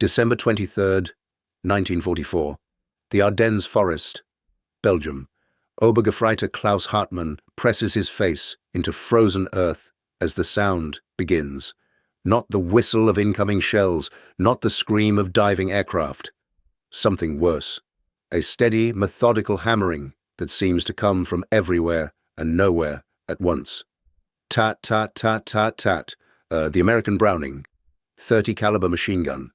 December 23rd, 1944. The Ardennes Forest, Belgium. Obergefreiter Klaus Hartmann presses his face into frozen earth as the sound begins. Not the whistle of incoming shells, not the scream of diving aircraft. Something worse. A steady, methodical hammering that seems to come from everywhere and nowhere at once. Tat, tat, tat, tat, tat. The American Browning, 30 caliber machine gun.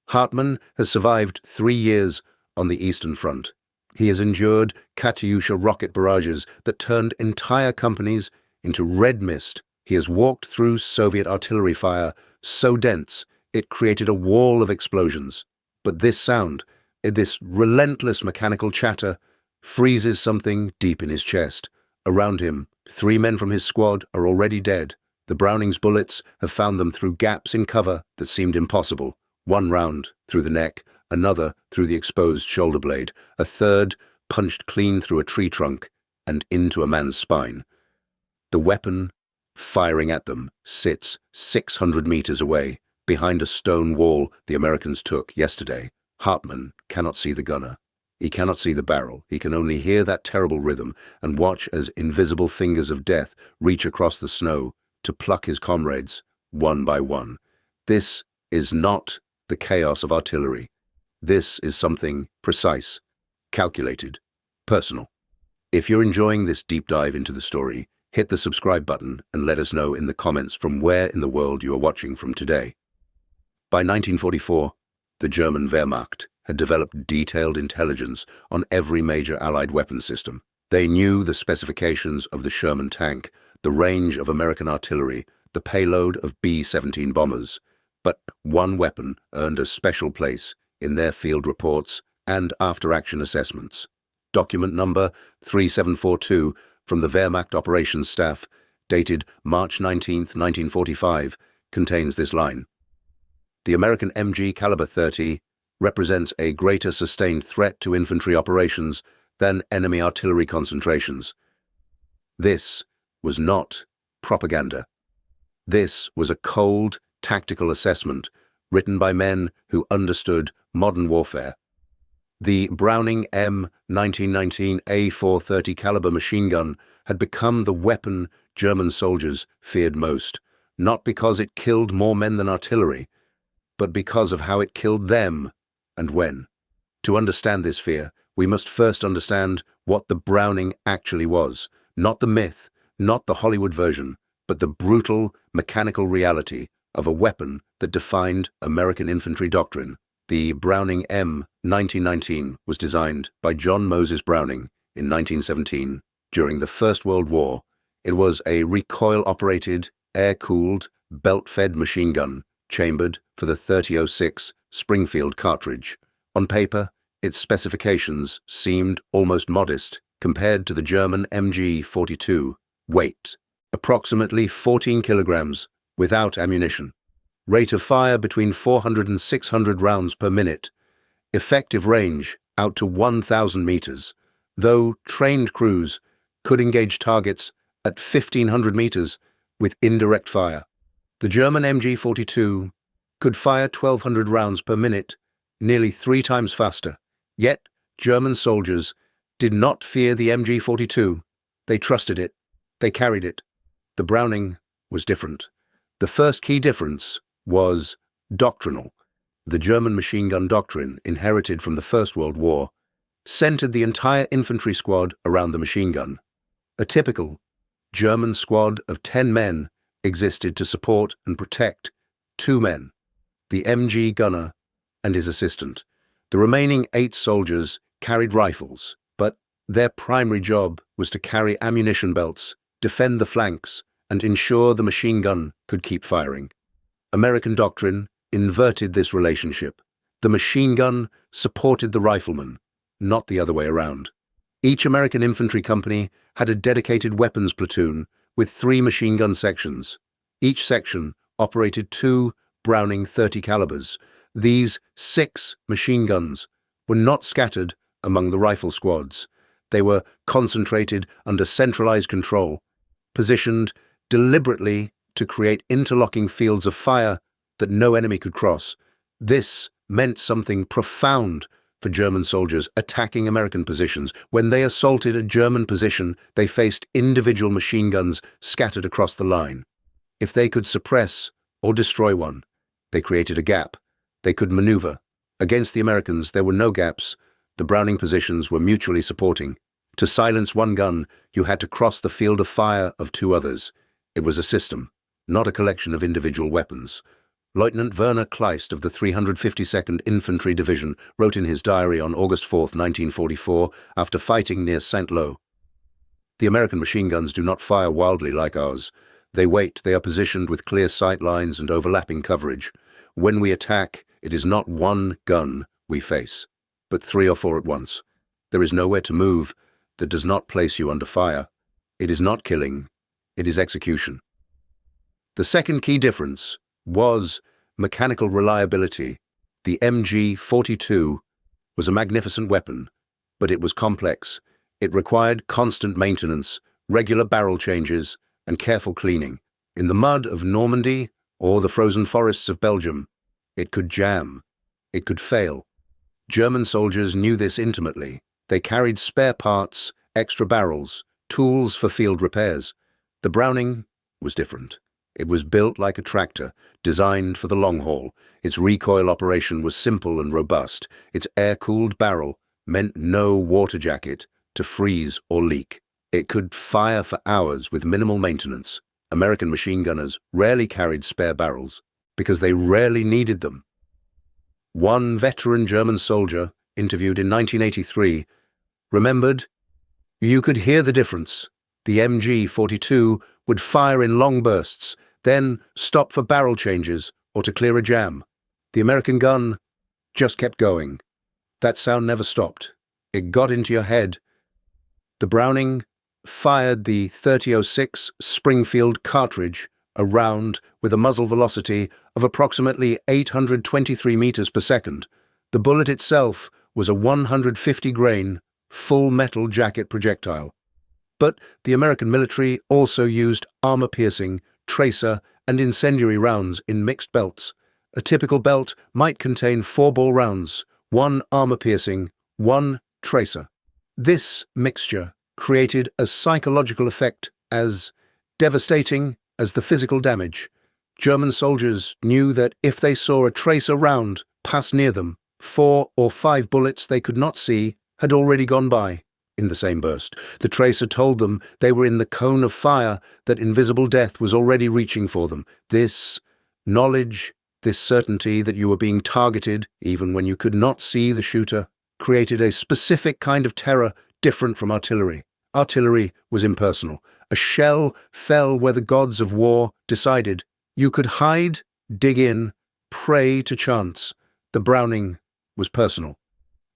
Hartmann has survived 3 years on the Eastern Front. He has endured Katyusha rocket barrages that turned entire companies into red mist. He has walked through Soviet artillery fire so dense it created a wall of explosions. But this sound, this relentless mechanical chatter, freezes something deep in his chest. Around him, 3 men from his squad are already dead. The Brownings bullets have found them through gaps in cover that seemed impossible. 1 round through the neck, another through the exposed shoulder blade, a third punched clean through a tree trunk and into a man's spine. The weapon firing at them sits 600 meters away, behind a stone wall the Americans took yesterday. Hartmann cannot see the gunner. He cannot see the barrel. He can only hear that terrible rhythm and watch as invisible fingers of death reach across the snow to pluck his comrades one by one. This is not the chaos of artillery. This is something precise, calculated, personal. If you're enjoying this deep dive into the story, hit the subscribe button and let us know in the comments from where in the world you are watching from today. By 1944, the German Wehrmacht had developed detailed intelligence on every major Allied weapon system. They knew the specifications of the Sherman tank, the range of American artillery, the payload of B-17 bombers. But one weapon earned a special place in their field reports and after-action assessments. Document number 3742 from the Wehrmacht Operations Staff, dated March 19, 1945, contains this line. The American MG caliber 30 represents a greater sustained threat to infantry operations than enemy artillery concentrations. This was not propaganda. This was a cold, tactical assessment written by men who understood modern warfare. The Browning M1919 A430 caliber machine gun had become the weapon German soldiers feared most, not because it killed more men than artillery, but because of how it killed them and when. To understand this fear, we must first understand what the Browning actually was, not the myth, not the Hollywood version, but the brutal, mechanical reality of a weapon that defined American infantry doctrine. The Browning M1919 was designed by John Moses Browning in 1917 during the First World War. It was a recoil-operated, air-cooled, belt-fed machine gun chambered for the .30-06 Springfield cartridge. On paper, its specifications seemed almost modest compared to the German MG-42. Weight: approximately 14 kilograms without ammunition. Rate of fire between 400 and 600 rounds per minute. Effective range out to 1,000 meters, though trained crews could engage targets at 1,500 meters with indirect fire. The German MG-42 could fire 1,200 rounds per minute, nearly 3 times faster. Yet, German soldiers did not fear the MG-42. They trusted it. They carried it. The Browning was different. The first key difference was doctrinal. The German machine gun doctrine, inherited from the First World War, centered the entire infantry squad around the machine gun. A typical German squad of 10 men existed to support and protect 2 men, the MG gunner and his assistant. The remaining 8 soldiers carried rifles, but their primary job was to carry ammunition belts, defend the flanks, and ensure the machine gun could keep firing. American doctrine inverted this relationship. The machine gun supported the rifleman, not the other way around. Each American infantry company had a dedicated weapons platoon with 3 machine gun sections. Each section operated 2 Browning 30 calibers. These 6 machine guns were not scattered among the rifle squads. They were concentrated under centralized control, positioned deliberately to create interlocking fields of fire that no enemy could cross. This meant something profound for German soldiers attacking American positions. When they assaulted a German position, they faced individual machine guns scattered across the line. If they could suppress or destroy one, they created a gap. They could maneuver. Against the Americans, there were no gaps. The Browning positions were mutually supporting. To silence one gun, you had to cross the field of fire of two others. It was a system, not a collection of individual weapons. Lieutenant Werner Kleist of the 352nd Infantry Division wrote in his diary on August 4, 1944, after fighting near Saint-Lô. The American machine guns do not fire wildly like ours. They wait, they are positioned with clear sight lines and overlapping coverage. When we attack, it is not one gun we face, but 3 or 4 at once. There is nowhere to move that does not place you under fire. It is not killing, it is execution. The second key difference was mechanical reliability. The MG-42 was a magnificent weapon, but it was complex. It required constant maintenance, regular barrel changes, and careful cleaning. In the mud of Normandy or the frozen forests of Belgium, it could jam. It could fail. German soldiers knew this intimately. They carried spare parts, extra barrels, tools for field repairs. The Browning was different. It was built like a tractor, designed for the long haul. Its recoil operation was simple and robust. Its air-cooled barrel meant no water jacket to freeze or leak. It could fire for hours with minimal maintenance. American machine gunners rarely carried spare barrels because they rarely needed them. One veteran German soldier, interviewed in 1983, remembered, "You could hear the difference. The MG-42 would fire in long bursts, then stop for barrel changes or to clear a jam. The American gun just kept going. That sound never stopped. It got into your head." The Browning fired the .30-06 Springfield cartridge, a round with a muzzle velocity of approximately 823 meters per second. The bullet itself was a 150-grain, full metal jacket projectile. But the American military also used armor-piercing, tracer, and incendiary rounds in mixed belts. A typical belt might contain 4 ball rounds, 1 armor-piercing, 1 tracer. This mixture created a psychological effect as devastating as the physical damage. German soldiers knew that if they saw a tracer round pass near them, 4 or 5 bullets they could not see had already gone by in the same burst. The tracer told them they were in the cone of fire, that invisible death was already reaching for them. This knowledge, this certainty that you were being targeted, even when you could not see the shooter, created a specific kind of terror different from artillery. Artillery was impersonal. A shell fell where the gods of war decided. You could hide, dig in, pray to chance. The Browning was personal.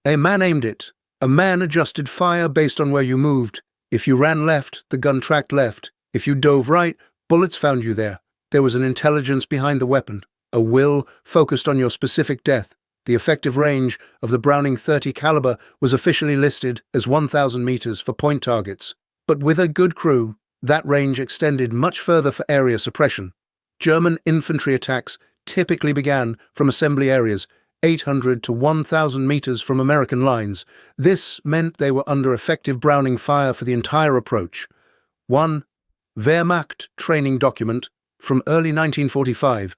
A man aimed it. A man adjusted fire based on where you moved. If you ran left, the gun tracked left. If you dove right, bullets found you there. There was an intelligence behind the weapon, a will focused on your specific death. The effective range of the Browning .30 caliber was officially listed as 1,000 meters for point targets. But with a good crew, that range extended much further for area suppression. German infantry attacks typically began from assembly areas 800 to 1,000 meters from American lines. This meant they were under effective Browning fire for the entire approach. One Wehrmacht training document from early 1945,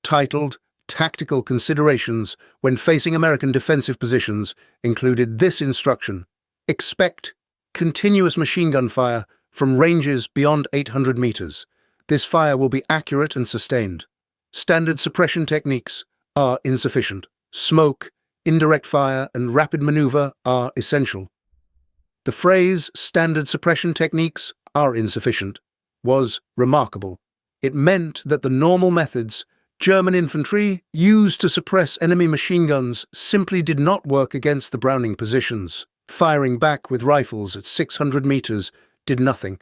titled Tactical Considerations When Facing American Defensive Positions, included this instruction: expect continuous machine gun fire from ranges beyond 800 meters. This fire will be accurate and sustained. Standard suppression techniques are insufficient. Smoke, indirect fire, and rapid maneuver are essential. The phrase "standard suppression techniques are insufficient" was remarkable. It meant that the normal methods German infantry used to suppress enemy machine guns simply did not work against the Browning positions. Firing back with rifles at 600 meters did nothing.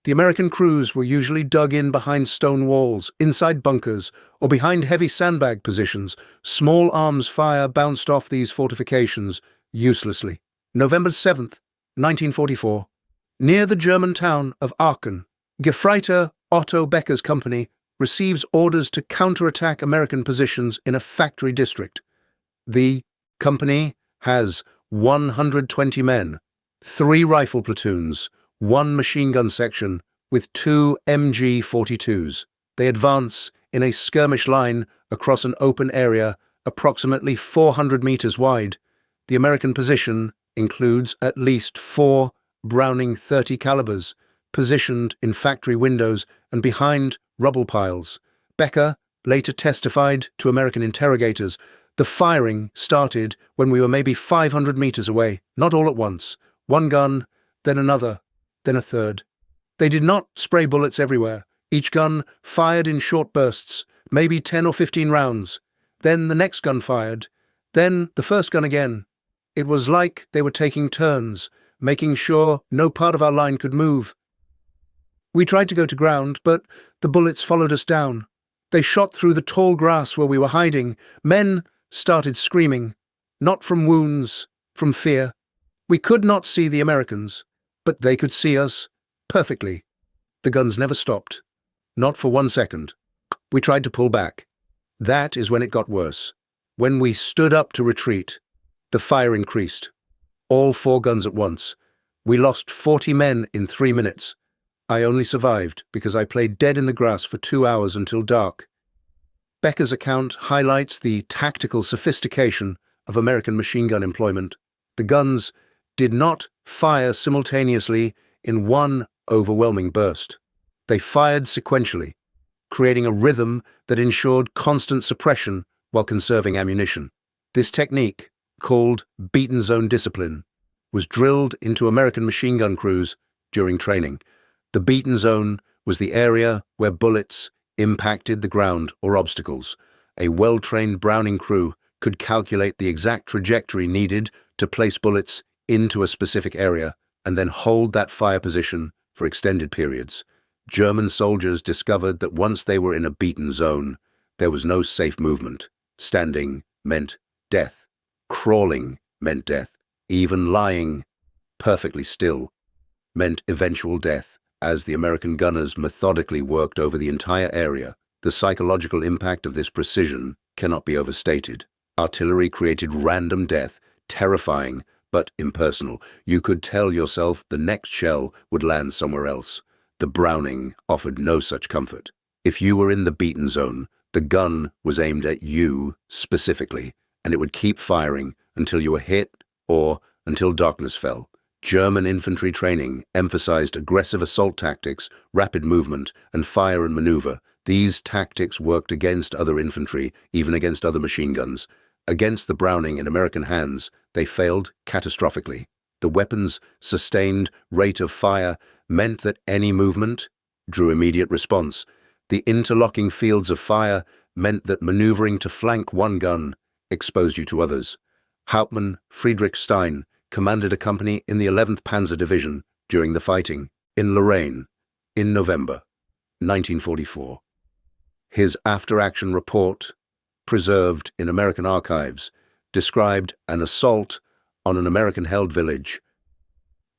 The American crews were usually dug in behind stone walls, inside bunkers, or behind heavy sandbag positions. Small arms fire bounced off these fortifications uselessly. November 7th, 1944. Near the German town of Aachen, Gefreiter Otto Becker's company receives orders to counterattack American positions in a factory district. The company has 120 men, 3 rifle platoons, 1 machine gun section, with 2 MG-42s. They advance in a skirmish line across an open area approximately 400 meters wide. The American position includes at least 4 Browning .30 calibers, positioned in factory windows and behind rubble piles. Becker later testified to American interrogators, "The firing started when we were maybe 500 meters away, not all at once. One gun, then another, then a third. They did not spray bullets everywhere. Each gun fired in short bursts, maybe 10 or 15 rounds. Then the next gun fired, then the first gun again. It was like they were taking turns, making sure no part of our line could move. We tried to go to ground, but the bullets followed us down. They shot through the tall grass where we were hiding. Men started screaming, not from wounds, from fear. We could not see the Americans, but they could see us perfectly. The guns never stopped, not for 1 second. We tried to pull back. That is when it got worse. When we stood up to retreat, the fire increased. All 4 guns at once. We lost 40 men in 3 minutes. I only survived because I played dead in the grass for 2 hours until dark." Becker's account highlights the tactical sophistication of American machine gun employment. The guns did not fire simultaneously in one overwhelming burst. They fired sequentially, creating a rhythm that ensured constant suppression while conserving ammunition. This technique, called beaten zone discipline, was drilled into American machine gun crews during training. The beaten zone was the area where bullets impacted the ground or obstacles. A well-trained Browning crew could calculate the exact trajectory needed to place bullets into a specific area and then hold that fire position for extended periods. German soldiers discovered that once they were in a beaten zone, there was no safe movement. Standing meant death. Crawling meant death. Even lying perfectly still meant eventual death. As the American gunners methodically worked over the entire area, the psychological impact of this precision cannot be overstated. Artillery created random death, terrifying but impersonal. You could tell yourself the next shell would land somewhere else. The Browning offered no such comfort. If you were in the beaten zone, the gun was aimed at you specifically, and it would keep firing until you were hit or until darkness fell. German infantry training emphasized aggressive assault tactics, rapid movement, and fire and maneuver. These tactics worked against other infantry, even against other machine guns. Against the Browning in American hands, they failed catastrophically. The weapon's sustained rate of fire meant that any movement drew immediate response. The interlocking fields of fire meant that maneuvering to flank one gun exposed you to others. Hauptmann Friedrich Stein commanded a company in the 11th Panzer Division during the fighting in Lorraine in November 1944. His after-action report, preserved in American archives, described an assault on an American-held village.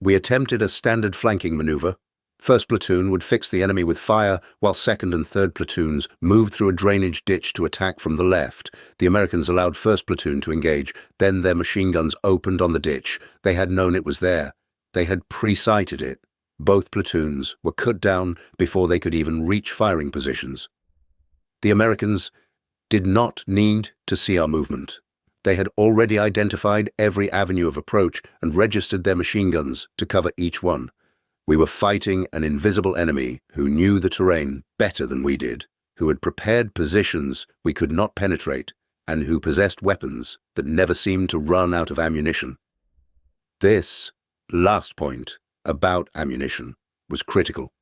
"We attempted a standard flanking maneuver. First platoon would fix the enemy with fire, while second and third platoons moved through a drainage ditch to attack from the left. The Americans allowed first platoon to engage. Then their machine guns opened on the ditch. They had known it was there. They had pre-sighted it. Both platoons were cut down before they could even reach firing positions. The Americans did not need to see our movement. They had already identified every avenue of approach and registered their machine guns to cover each one. We were fighting an invisible enemy who knew the terrain better than we did, who had prepared positions we could not penetrate, and who possessed weapons that never seemed to run out of ammunition." This last point about ammunition was critical.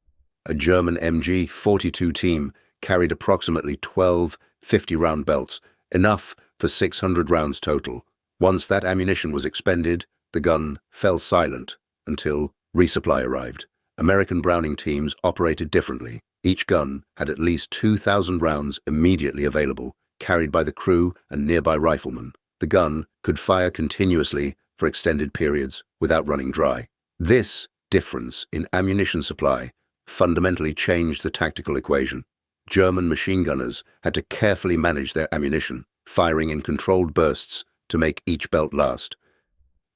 A German MG-42 team carried approximately 12 50-round belts, enough for 600 rounds total. Once that ammunition was expended, the gun fell silent until resupply arrived. American Browning teams operated differently. Each gun had at least 2,000 rounds immediately available, carried by the crew and nearby riflemen. The gun could fire continuously for extended periods without running dry. This difference in ammunition supply fundamentally changed the tactical equation. German machine gunners had to carefully manage their ammunition, firing in controlled bursts to make each belt last.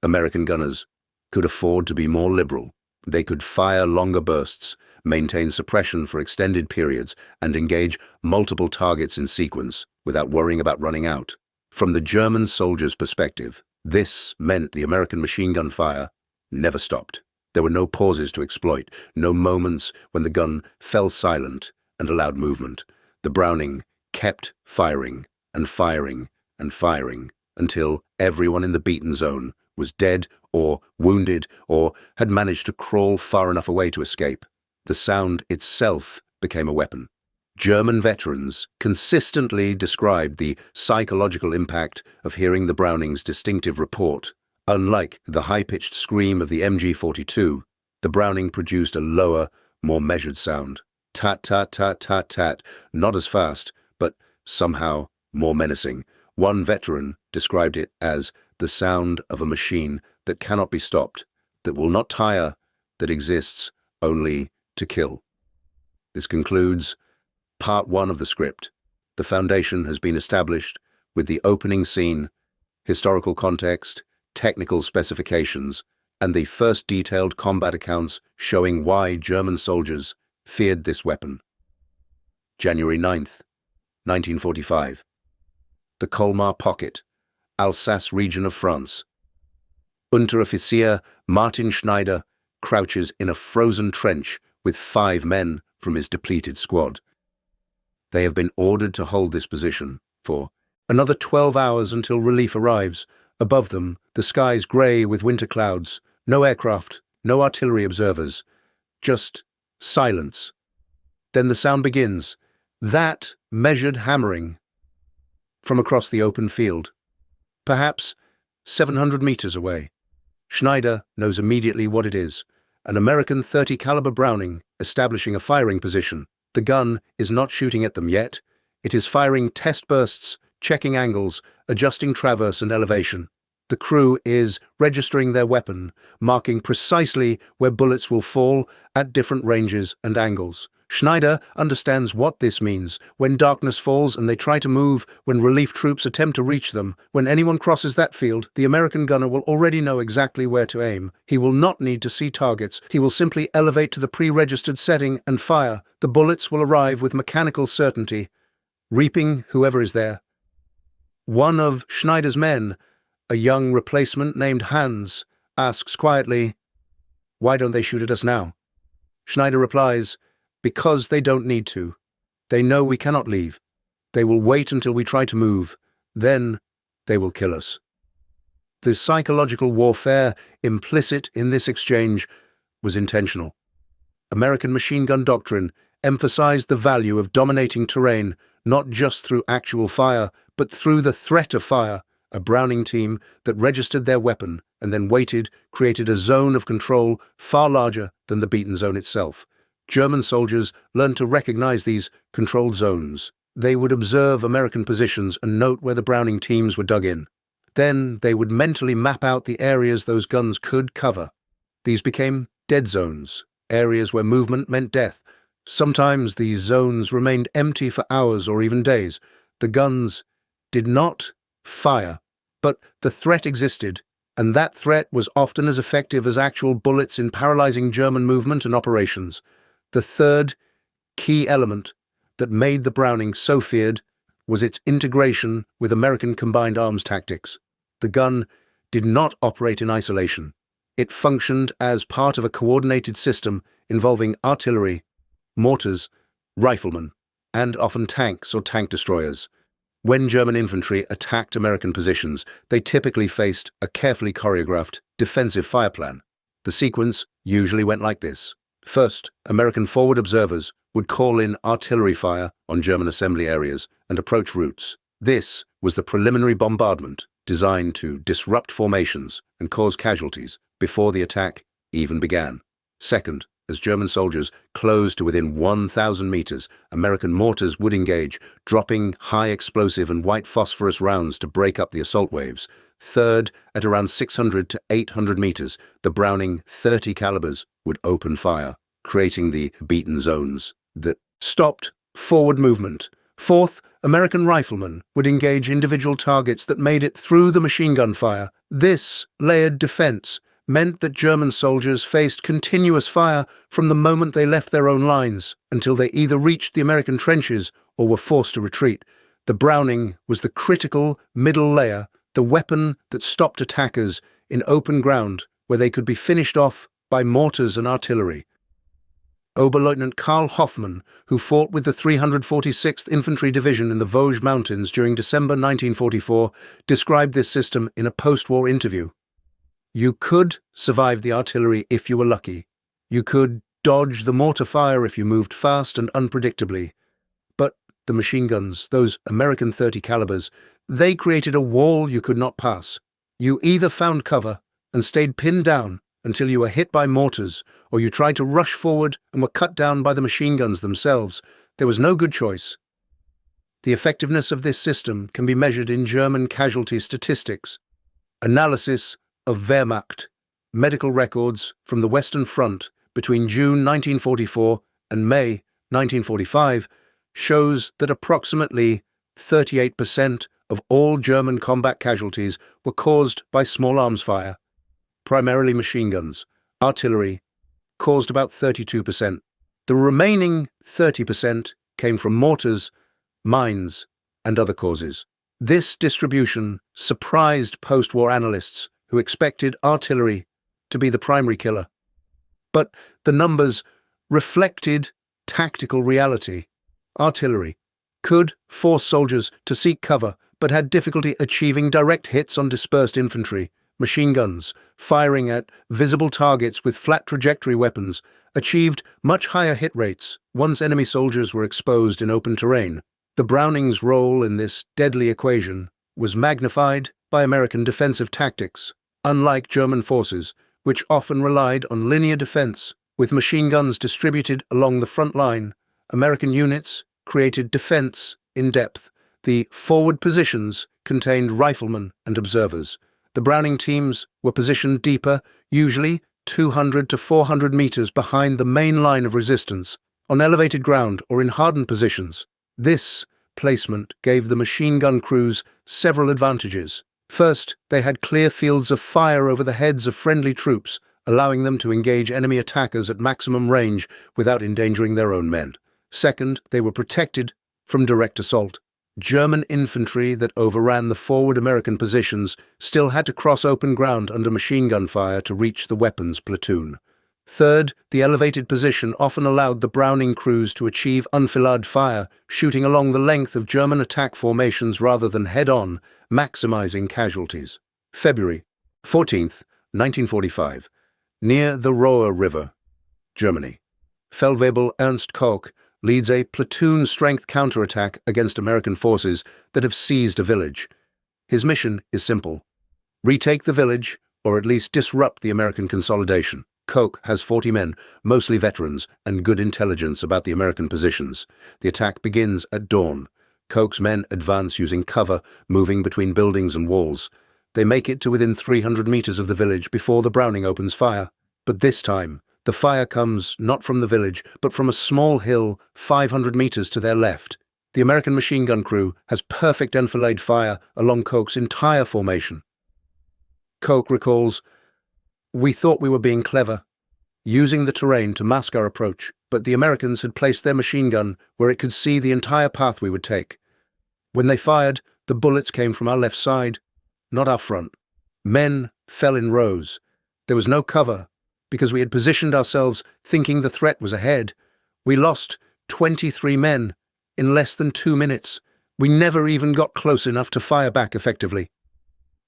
American gunners could afford to be more liberal. They could fire longer bursts, maintain suppression for extended periods, and engage multiple targets in sequence without worrying about running out. From the German soldier's perspective, this meant the American machine gun fire never stopped. There were no pauses to exploit, no moments when the gun fell silent and allowed movement. The Browning kept firing and firing and firing until everyone in the beaten zone was dead or wounded or had managed to crawl far enough away to escape. The sound itself became a weapon. German veterans consistently described the psychological impact of hearing the Browning's distinctive report. Unlike the high-pitched scream of the MG42, the Browning produced a lower, more measured sound. Tat, tat, tat, tat, tat, not as fast, but somehow more menacing. One veteran described it as the sound of a machine that cannot be stopped, that will not tire, that exists only to kill. This concludes Part 1 of the script. The foundation has been established with the opening scene, historical context, technical specifications, and the first detailed combat accounts showing why German soldiers feared this weapon. January 9th, 1945. The Colmar Pocket, Alsace region of France. Unteroffizier Martin Schneider crouches in a frozen trench with 5 men from his depleted squad. They have been ordered to hold this position for another 12 hours until relief arrives. Above them, the sky's grey with winter clouds, no aircraft, no artillery observers, just silence. Then the sound begins, that measured hammering from across the open field, perhaps 700 meters away. Schneider knows immediately what it is, an American .30 caliber Browning establishing a firing position. The gun is not shooting at them yet. It is firing test bursts, checking angles, adjusting traverse and elevation. The crew is registering their weapon, marking precisely where bullets will fall at different ranges and angles. Schneider understands what this means. When darkness falls and they try to move, when relief troops attempt to reach them, when anyone crosses that field, the American gunner will already know exactly where to aim. He will not need to see targets. He will simply elevate to the pre-registered setting and fire. The bullets will arrive with mechanical certainty, reaping whoever is there. One of Schneider's men, a young replacement named Hans, asks quietly, "Why don't they shoot at us now?" Schneider replies, "Because they don't need to. They know we cannot leave. They will wait until we try to move. Then they will kill us." The psychological warfare implicit in this exchange was intentional. American machine gun doctrine emphasized the value of dominating terrain, not just through actual fire, but through the threat of fire. A Browning team that registered their weapon and then waited created a zone of control far larger than the beaten zone itself. German soldiers learned to recognize these controlled zones. They would observe American positions and note where the Browning teams were dug in. Then they would mentally map out the areas those guns could cover. These became dead zones, areas where movement meant death. Sometimes these zones remained empty for hours or even days. The guns did not fire, but the threat existed, and that threat was often as effective as actual bullets in paralyzing German movement and operations. The third key element that made the Browning so feared was its integration with American combined arms tactics. The gun did not operate in isolation. It functioned as part of a coordinated system involving artillery, mortars, riflemen, and often tanks or tank destroyers. When German infantry attacked American positions, they typically faced a carefully choreographed defensive fire plan. The sequence usually went like this. First, American forward observers would call in artillery fire on German assembly areas and approach routes. This was the preliminary bombardment designed to disrupt formations and cause casualties before the attack even began. Second, as German soldiers closed to within 1,000 meters, American mortars would engage, dropping high explosive and white phosphorus rounds to break up the assault waves. Third, at around 600 to 800 meters, the Browning .30 calibers would open fire, creating the beaten zones that stopped forward movement, Fourth, American riflemen would engage individual targets that made it through the machine gun fire. This layered defense meant that German soldiers faced continuous fire from the moment they left their own lines until they either reached the American trenches or were forced to retreat. The Browning was the critical middle layer, the weapon that stopped attackers in open ground where they could be finished off by mortars and artillery. Oberleutnant Karl Hoffmann, who fought with the 346th Infantry Division in the Vosges Mountains during December 1944, described this system in a post-war interview. "You could survive the artillery if you were lucky. You could dodge the mortar fire if you moved fast and unpredictably. But the machine guns, those American .30 calibers, they created a wall you could not pass. You either found cover and stayed pinned down until you were hit by mortars, or you tried to rush forward and were cut down by the machine guns themselves. There was no good choice." The effectiveness of this system can be measured in German casualty statistics. Analysis of Wehrmacht medical records from the Western Front between June 1944 and May 1945 shows that approximately 38% of all German combat casualties were caused by small arms fire. Primarily machine guns. Artillery caused about 32%. The remaining 30% came from mortars, mines, and other causes. This distribution surprised post-war analysts who expected artillery to be the primary killer. But the numbers reflected tactical reality. Artillery could force soldiers to seek cover, but had difficulty achieving direct hits on dispersed infantry. Machine guns, firing at visible targets with flat trajectory weapons, achieved much higher hit rates once enemy soldiers were exposed in open terrain. The Brownings' role in this deadly equation was magnified by American defensive tactics. Unlike German forces, which often relied on linear defense, with machine guns distributed along the front line, American units created defense in depth. The forward positions contained riflemen and observers. The Browning teams were positioned deeper, usually 200 to 400 meters behind the main line of resistance, on elevated ground or in hardened positions. This placement gave the machine gun crews several advantages. First, they had clear fields of fire over the heads of friendly troops, allowing them to engage enemy attackers at maximum range without endangering their own men. Second, they were protected from direct assault. German infantry that overran the forward American positions still had to cross open ground under machine gun fire to reach the weapons platoon. Third, the elevated position often allowed the Browning crews to achieve enfilade fire, shooting along the length of German attack formations rather than head-on, maximizing casualties. February 14th, 1945. Near the Rohr River, Germany. Feldwebel Ernst Koch leads a platoon-strength counterattack against American forces that have seized a village. His mission is simple: retake the village, or at least disrupt the American consolidation. Koch has 40 men, mostly veterans, and good intelligence about the American positions. The attack begins at dawn. Koch's men advance using cover, moving between buildings and walls. They make it to within 300 meters of the village before the Browning opens fire. But this time, the fire comes not from the village, but from a small hill 500 meters to their left. The American machine gun crew has perfect enfilade fire along Koch's entire formation. Koch recalls, "We thought we were being clever, using the terrain to mask our approach, but the Americans had placed their machine gun where it could see the entire path we would take. When they fired, the bullets came from our left side, not our front. Men fell in rows. There was no cover, because we had positioned ourselves thinking the threat was ahead. We lost 23 men in less than 2 minutes. We never even got close enough to fire back effectively."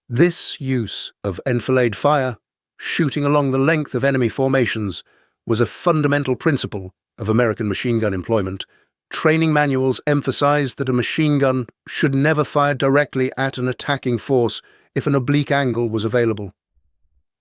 This use of enfilade fire, shooting along the length of enemy formations, was a fundamental principle of American machine gun employment. Training manuals emphasized that a machine gun should never fire directly at an attacking force if an oblique angle was available.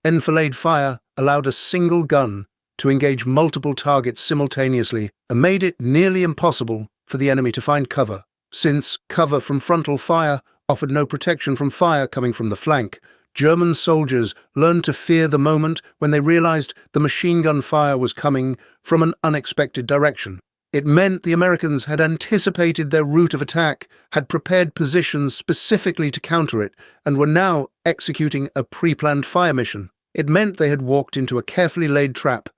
Enfilade fire allowed a single gun to engage multiple targets simultaneously and made it nearly impossible for the enemy to find cover. Since cover from frontal fire offered no protection from fire coming from the flank, German soldiers learned to fear the moment when they realized the machine gun fire was coming from an unexpected direction. It meant the Americans had anticipated their route of attack, had prepared positions specifically to counter it, and were now executing a pre-planned fire mission. It meant they had walked into a carefully laid trap.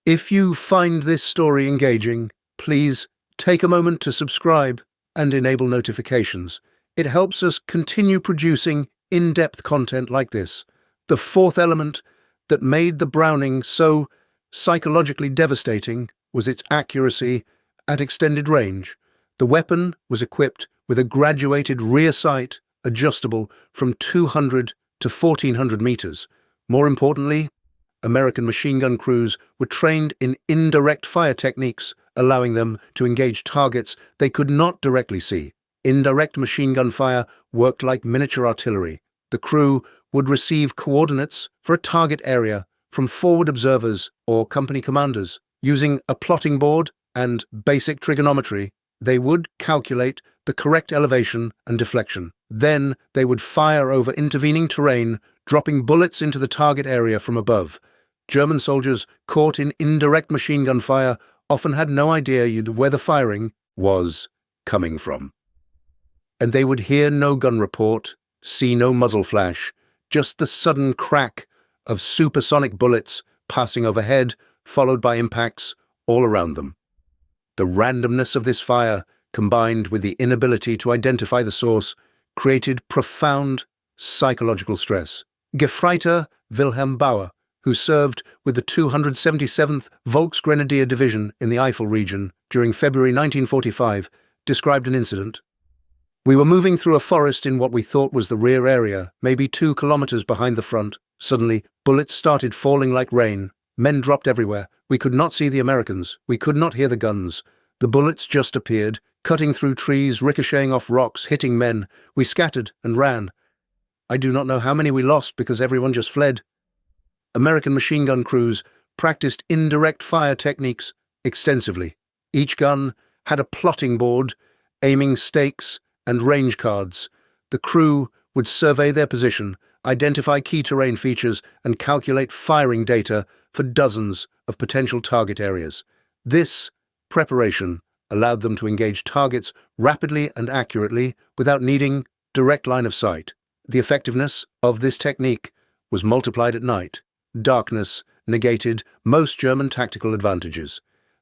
If you find this story engaging, please take a moment to subscribe and enable notifications. It helps us continue producing in-depth content like this. The fourth element that made the Browning so psychologically devastating was its accuracy at extended range. The weapon was equipped with a graduated rear sight, adjustable from 200 to 1400 meters. More importantly, American machine gun crews were trained in indirect fire techniques, allowing them to engage targets they could not directly see. Indirect machine gun fire worked like miniature artillery. The crew would receive coordinates for a target area from forward observers or company commanders. Using a plotting board and basic trigonometry, they would calculate the correct elevation and deflection. Then they would fire over intervening terrain, dropping bullets into the target area from above. German soldiers caught in indirect machine gun fire often had no idea where the firing was coming from. And they would hear no gun report, see no muzzle flash, just the sudden crack of supersonic bullets passing overhead, followed by impacts all around them. The randomness of this fire, combined with the inability to identify the source, created profound psychological stress. Gefreiter Wilhelm Bauer, who served with the 277th Volksgrenadier Division in the Eifel region during February 1945, described an incident. "We were moving through a forest in what we thought was the rear area, maybe 2 kilometers behind the front. Suddenly, bullets started falling like rain. Men dropped everywhere. We could not see the Americans. We could not hear the guns. The bullets just appeared, cutting through trees, ricocheting off rocks, hitting men. We scattered and ran. I do not know how many we lost because everyone just fled." American machine gun crews practiced indirect fire techniques extensively. Each gun had a plotting board, aiming stakes, and range cards. The crew would survey their position, identify key terrain features, and calculate firing data for dozens of potential target areas. This preparation allowed them to engage targets rapidly and accurately without needing direct line of sight. The effectiveness of this technique was multiplied at night. Darkness negated most German tactical advantages.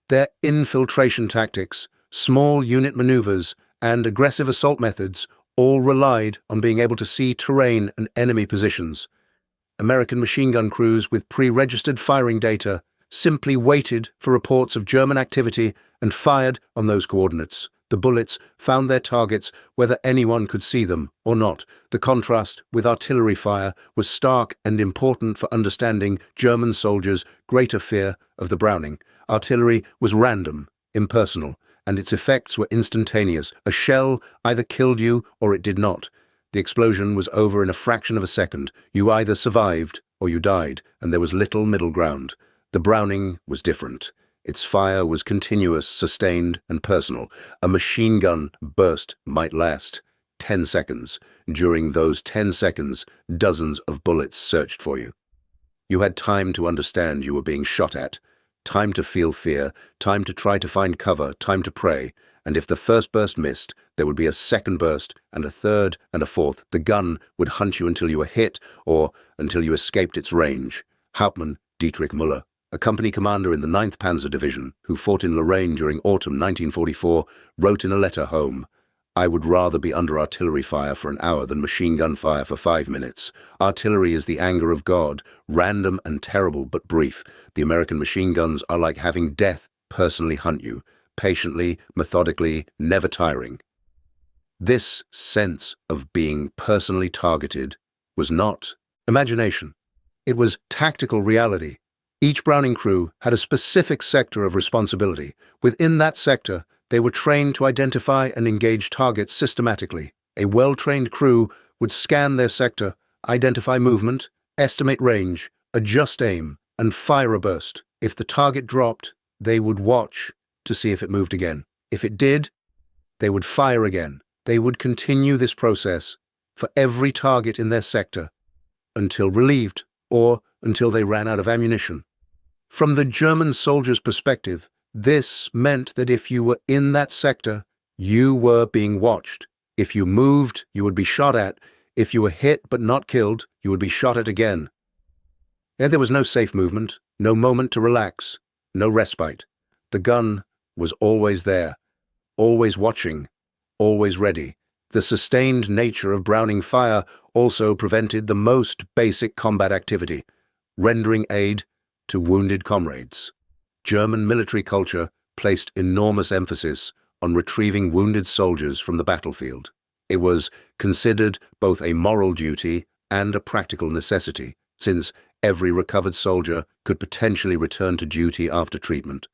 Their infiltration tactics, small unit maneuvers, and aggressive assault methods all relied on being able to see terrain and enemy positions. American machine gun crews with pre-registered firing data simply waited for reports of German activity and fired on those coordinates. The bullets found their targets whether anyone could see them or not. The contrast with artillery fire was stark and important for understanding German soldiers' greater fear of the Browning. Artillery was random, impersonal, and its effects were instantaneous. A shell either killed you or it did not. The explosion was over in a fraction of a second. You either survived or you died, and there was little middle ground. The Browning was different. Its fire was continuous, sustained, and personal. A machine gun burst might last 10 seconds. During those 10 seconds, dozens of bullets searched for you. You had time to understand you were being shot at, time to feel fear, time to try to find cover, time to pray. And if the first burst missed, there would be a second burst, and a third, and a fourth. The gun would hunt you until you were hit, or until you escaped its range. Hauptmann Dietrich Müller, a company commander in the 9th Panzer Division, who fought in Lorraine during autumn 1944, wrote in a letter home, "I would rather be under artillery fire for an hour than machine gun fire for 5 minutes. Artillery is the anger of God, random and terrible but brief. The American machine guns are like having death personally hunt you, patiently, methodically, never tiring." This sense of being personally targeted was not imagination. It was tactical reality. Each Browning crew had a specific sector of responsibility. Within that sector, they were trained to identify and engage targets systematically. A well-trained crew would scan their sector, identify movement, estimate range, adjust aim, and fire a burst. If the target dropped, they would watch to see if it moved again. If it did, they would fire again. They would continue this process for every target in their sector until relieved or until they ran out of ammunition. From the German soldier's perspective, This meant that if you were in that sector, you were being watched. If you moved, you would be shot at. If you were hit but not killed, you would be shot at again. And there was no safe movement, no moment to relax, no respite. The gun was always there, always watching, always ready. The sustained nature of Browning fire also prevented the most basic combat activity, rendering aid to wounded comrades. German military culture placed enormous emphasis on retrieving wounded soldiers from the battlefield. It was considered both a moral duty and a practical necessity, since every recovered soldier could potentially return to duty after treatment.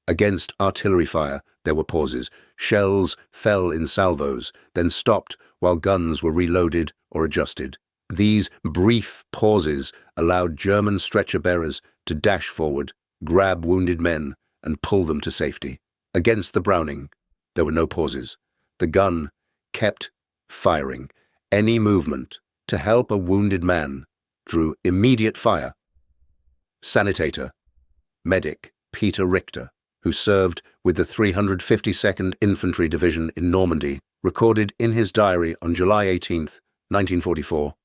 Against artillery fire, there were pauses. Shells fell in salvos, then stopped while guns were reloaded or adjusted. These brief pauses allowed German stretcher bearers to dash forward, grab wounded men, and pull them to safety. Against the Browning, there were no pauses. The gun kept firing. Any movement to help a wounded man drew immediate fire. Sanitator, medic Peter Richter, who served with the 352nd Infantry Division in Normandy, recorded in his diary on July 18, 1944.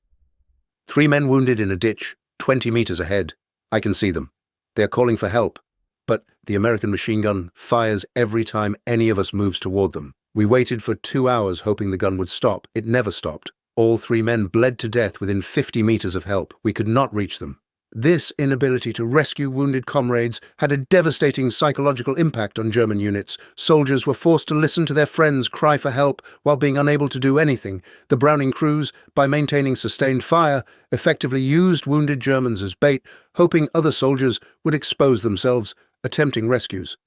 3 men wounded in a ditch, 20 meters ahead. I can see them. They are calling for help, but the American machine gun fires every time any of us moves toward them. We waited for 2 hours hoping the gun would stop. It never stopped. All 3 men bled to death within 50 meters of help. We could not reach them. This inability to rescue wounded comrades had a devastating psychological impact on German units. Soldiers were forced to listen to their friends cry for help while being unable to do anything. The Browning crews, by maintaining sustained fire, effectively used wounded Germans as bait, hoping other soldiers would expose themselves, attempting rescues.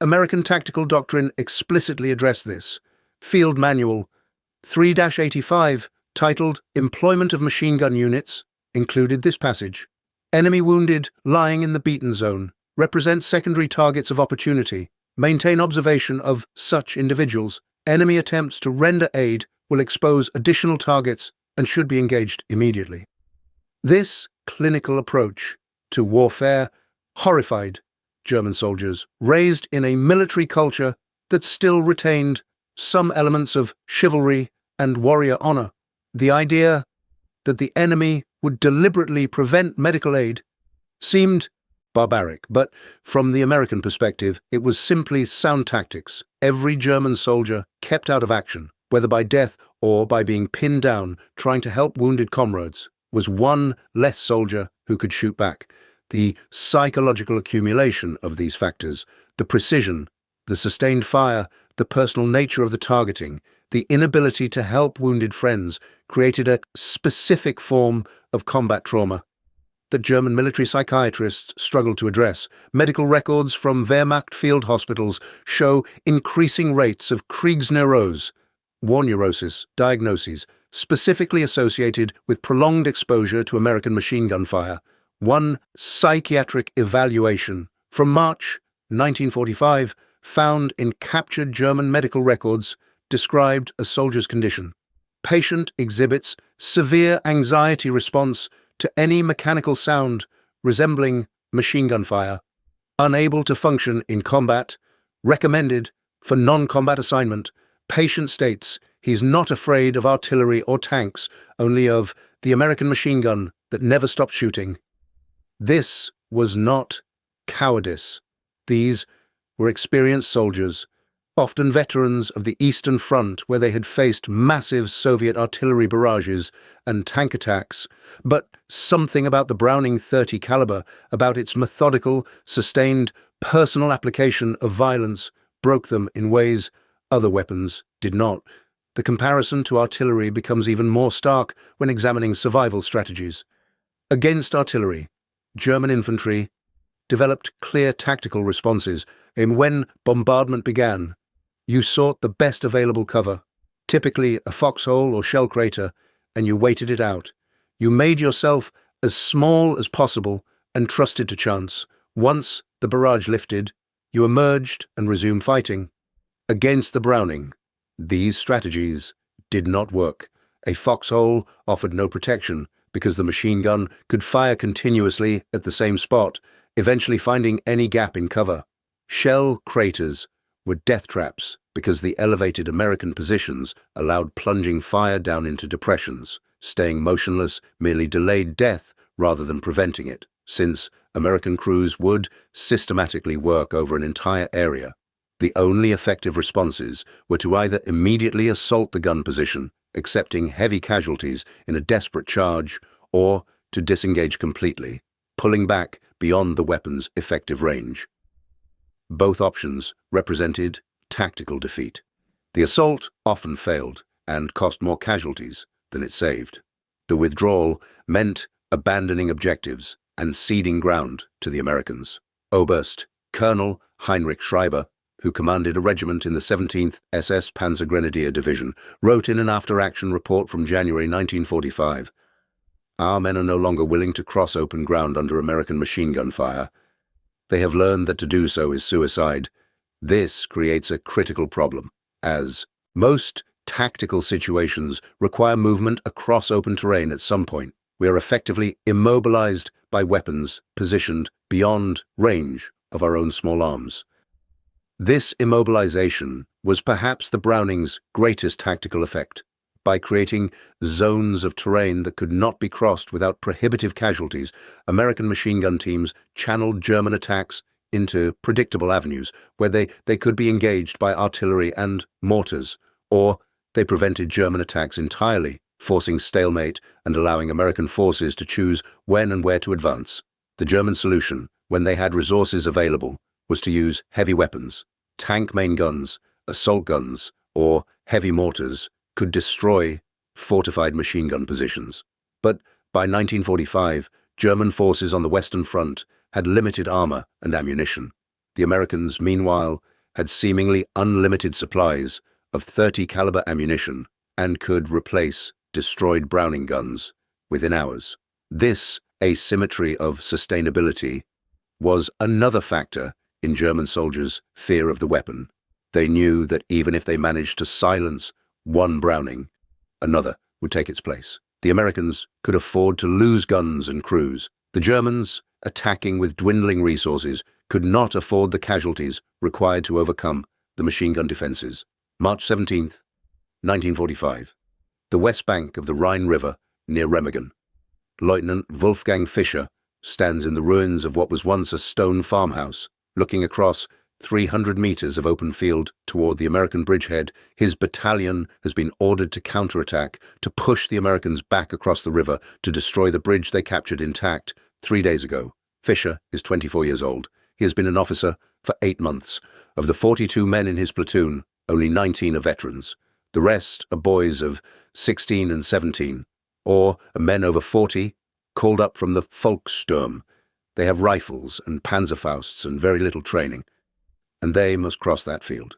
American tactical doctrine explicitly addressed this. Field Manual 3-85, titled Employment of Machine Gun Units, included this passage. Enemy wounded lying in the beaten zone represent secondary targets of opportunity. Maintain observation of such individuals. Enemy attempts to render aid will expose additional targets and should be engaged immediately. This clinical approach to warfare horrified German soldiers, raised in a military culture that still retained some elements of chivalry and warrior honor. The idea that the enemy would deliberately prevent medical aid seemed barbaric, but from the American perspective, it was simply sound tactics. Every German soldier kept out of action, whether by death or by being pinned down trying to help wounded comrades, was one less soldier who could shoot back. The psychological accumulation of these factors, the precision, the sustained fire, the personal nature of the targeting, the inability to help wounded friends created a specific form of combat trauma that German military psychiatrists struggled to address. Medical records from Wehrmacht field hospitals show increasing rates of Kriegsneurose, war neurosis, diagnoses, specifically associated with prolonged exposure to American machine gun fire. One psychiatric evaluation from March 1945 found in captured German medical records described a soldier's condition. Patient exhibits severe anxiety response to any mechanical sound resembling machine gun fire. Unable to function in combat, recommended for non-combat assignment. Patient states he's not afraid of artillery or tanks, only of the American machine gun that never stopped shooting. This was not cowardice. These were experienced soldiers, often veterans of the Eastern Front where they had faced massive Soviet artillery barrages and tank attacks, but something about the Browning .30 caliber, about its methodical, sustained, personal application of violence, broke them in ways other weapons did not. The comparison to artillery becomes even more stark when examining survival strategies. Against artillery, German infantry developed clear tactical responses, and when bombardment began, you sought the best available cover, typically a foxhole or shell crater, and you waited it out. You made yourself as small as possible and trusted to chance. Once the barrage lifted, you emerged and resumed fighting. Against the Browning, these strategies did not work. A foxhole offered no protection because the machine gun could fire continuously at the same spot, eventually finding any gap in cover. Shell craters were death traps because the elevated American positions allowed plunging fire down into depressions. Staying motionless merely delayed death rather than preventing it, since American crews would systematically work over an entire area. The only effective responses were to either immediately assault the gun position, accepting heavy casualties in a desperate charge, or to disengage completely, pulling back beyond the weapon's effective range. Both options represented tactical defeat. The assault often failed and cost more casualties than it saved. The withdrawal meant abandoning objectives and ceding ground to the Americans. Oberst Colonel Heinrich Schreiber, who commanded a regiment in the 17th SS Panzergrenadier Division, wrote in an after-action report from January 1945, "Our men are no longer willing to cross open ground under American machine gun fire. They have learned that to do so is suicide. This creates a critical problem, as most tactical situations require movement across open terrain at some point. We are effectively immobilized by weapons positioned beyond range of our own small arms." This immobilization was perhaps the Brownings' greatest tactical effect. By creating zones of terrain that could not be crossed without prohibitive casualties, American machine gun teams channeled German attacks into predictable avenues where they could be engaged by artillery and mortars, or they prevented German attacks entirely, forcing stalemate and allowing American forces to choose when and where to advance. The German solution, when they had resources available, was to use heavy weapons. Tank main guns, assault guns, or heavy mortars could destroy fortified machine gun positions. But by 1945, German forces on the Western Front had limited armor and ammunition. The Americans, meanwhile, had seemingly unlimited supplies of .30 caliber ammunition and could replace destroyed Browning guns within hours. This asymmetry of sustainability was another factor in German soldiers' fear of the weapon. They knew that even if they managed to silence one Browning, another would take its place. The Americans could afford to lose guns and crews. The Germans, attacking with dwindling resources, could not afford the casualties required to overcome the machine gun defenses. March 17th, 1945. The west bank of the Rhine River near Remagen. Lieutenant Wolfgang Fischer stands in the ruins of what was once a stone farmhouse, looking across 300 meters of open field toward the American bridgehead. His battalion has been ordered to counterattack, to push the Americans back across the river, to destroy the bridge they captured intact 3 days ago. Fischer is 24 years old. He has been an officer for 8 months. Of the 42 men in his platoon, only 19 are veterans. The rest are boys of 16 and 17, or men over 40, called up from the Volkssturm. They have rifles and Panzerfausts and very little training, and they must cross that field.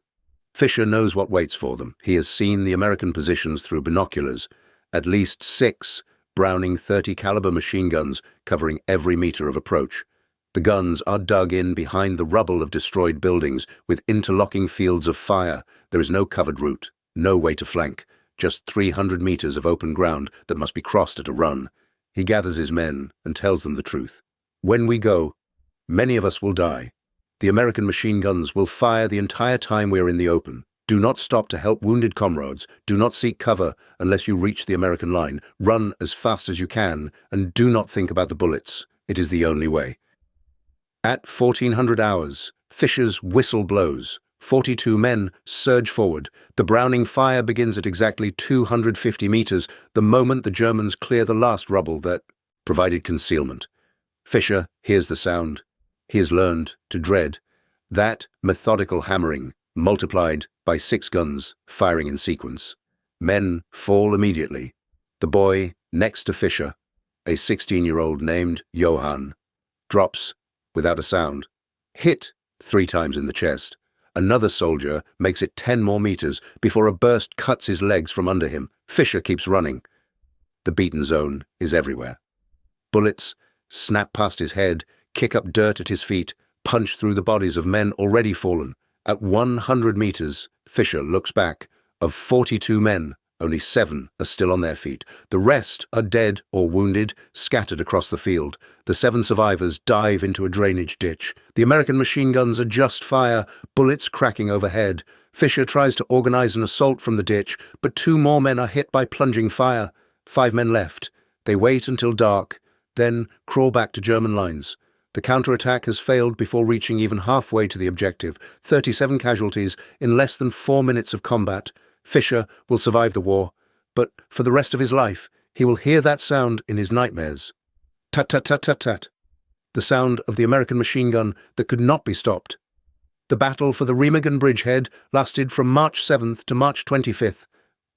Fischer knows what waits for them. He has seen the American positions through binoculars, at least 6 Browning .30 caliber machine guns covering every meter of approach. The guns are dug in behind the rubble of destroyed buildings with interlocking fields of fire. There is no covered route, no way to flank, just 300 meters of open ground that must be crossed at a run. He gathers his men and tells them the truth. When we go, many of us will die. The American machine guns will fire the entire time we are in the open. Do not stop to help wounded comrades. Do not seek cover unless you reach the American line. Run as fast as you can, and do not think about the bullets. It is the only way. At 1400 hours, Fischer's whistle blows. 42 men surge forward. The Browning fire begins at exactly 250 meters, the moment the Germans clear the last rubble that provided concealment. Fischer hears the sound. He has learned to dread that methodical hammering, multiplied by 6 guns firing in sequence. Men fall immediately. The boy next to Fischer, a 16-year-old named Johann, drops without a sound, hit 3 times in the chest. Another soldier makes it 10 more meters before a burst cuts his legs from under him. Fischer keeps running. The beaten zone is everywhere. Bullets snap past his head, kick up dirt at his feet, punch through the bodies of men already fallen. At 100 meters, Fischer looks back. Of 42 men, Only 7 are still on their feet. The rest are dead or wounded, scattered across the field. The 7 survivors dive into a drainage ditch. The American machine guns adjust fire, bullets cracking overhead. Fisher tries to organize an assault from the ditch, but 2 more men are hit by plunging fire. 5 men left. They wait until dark, then crawl back to German lines. The counterattack has failed before reaching even halfway to the objective. 37 casualties in less than 4 minutes of combat. Fisher will survive the war, but for the rest of his life, he will hear that sound in his nightmares. Tat-tat-tat-tat-tat. The sound of the American machine gun that could not be stopped. The battle for the Remagen bridgehead lasted from March 7th to March 25th,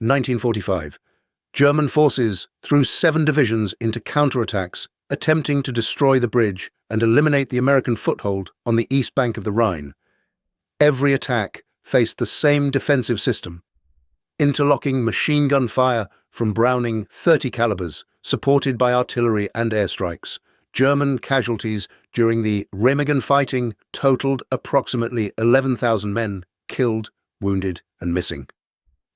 1945. German forces threw 7 divisions into counterattacks, attempting to destroy the bridge and eliminate the American foothold on the east bank of the Rhine. Every attack faced the same defensive system: interlocking machine gun fire from Browning .30 calibers, supported by artillery and airstrikes. German casualties during the Remagen fighting totaled approximately 11,000 men killed, wounded, and missing.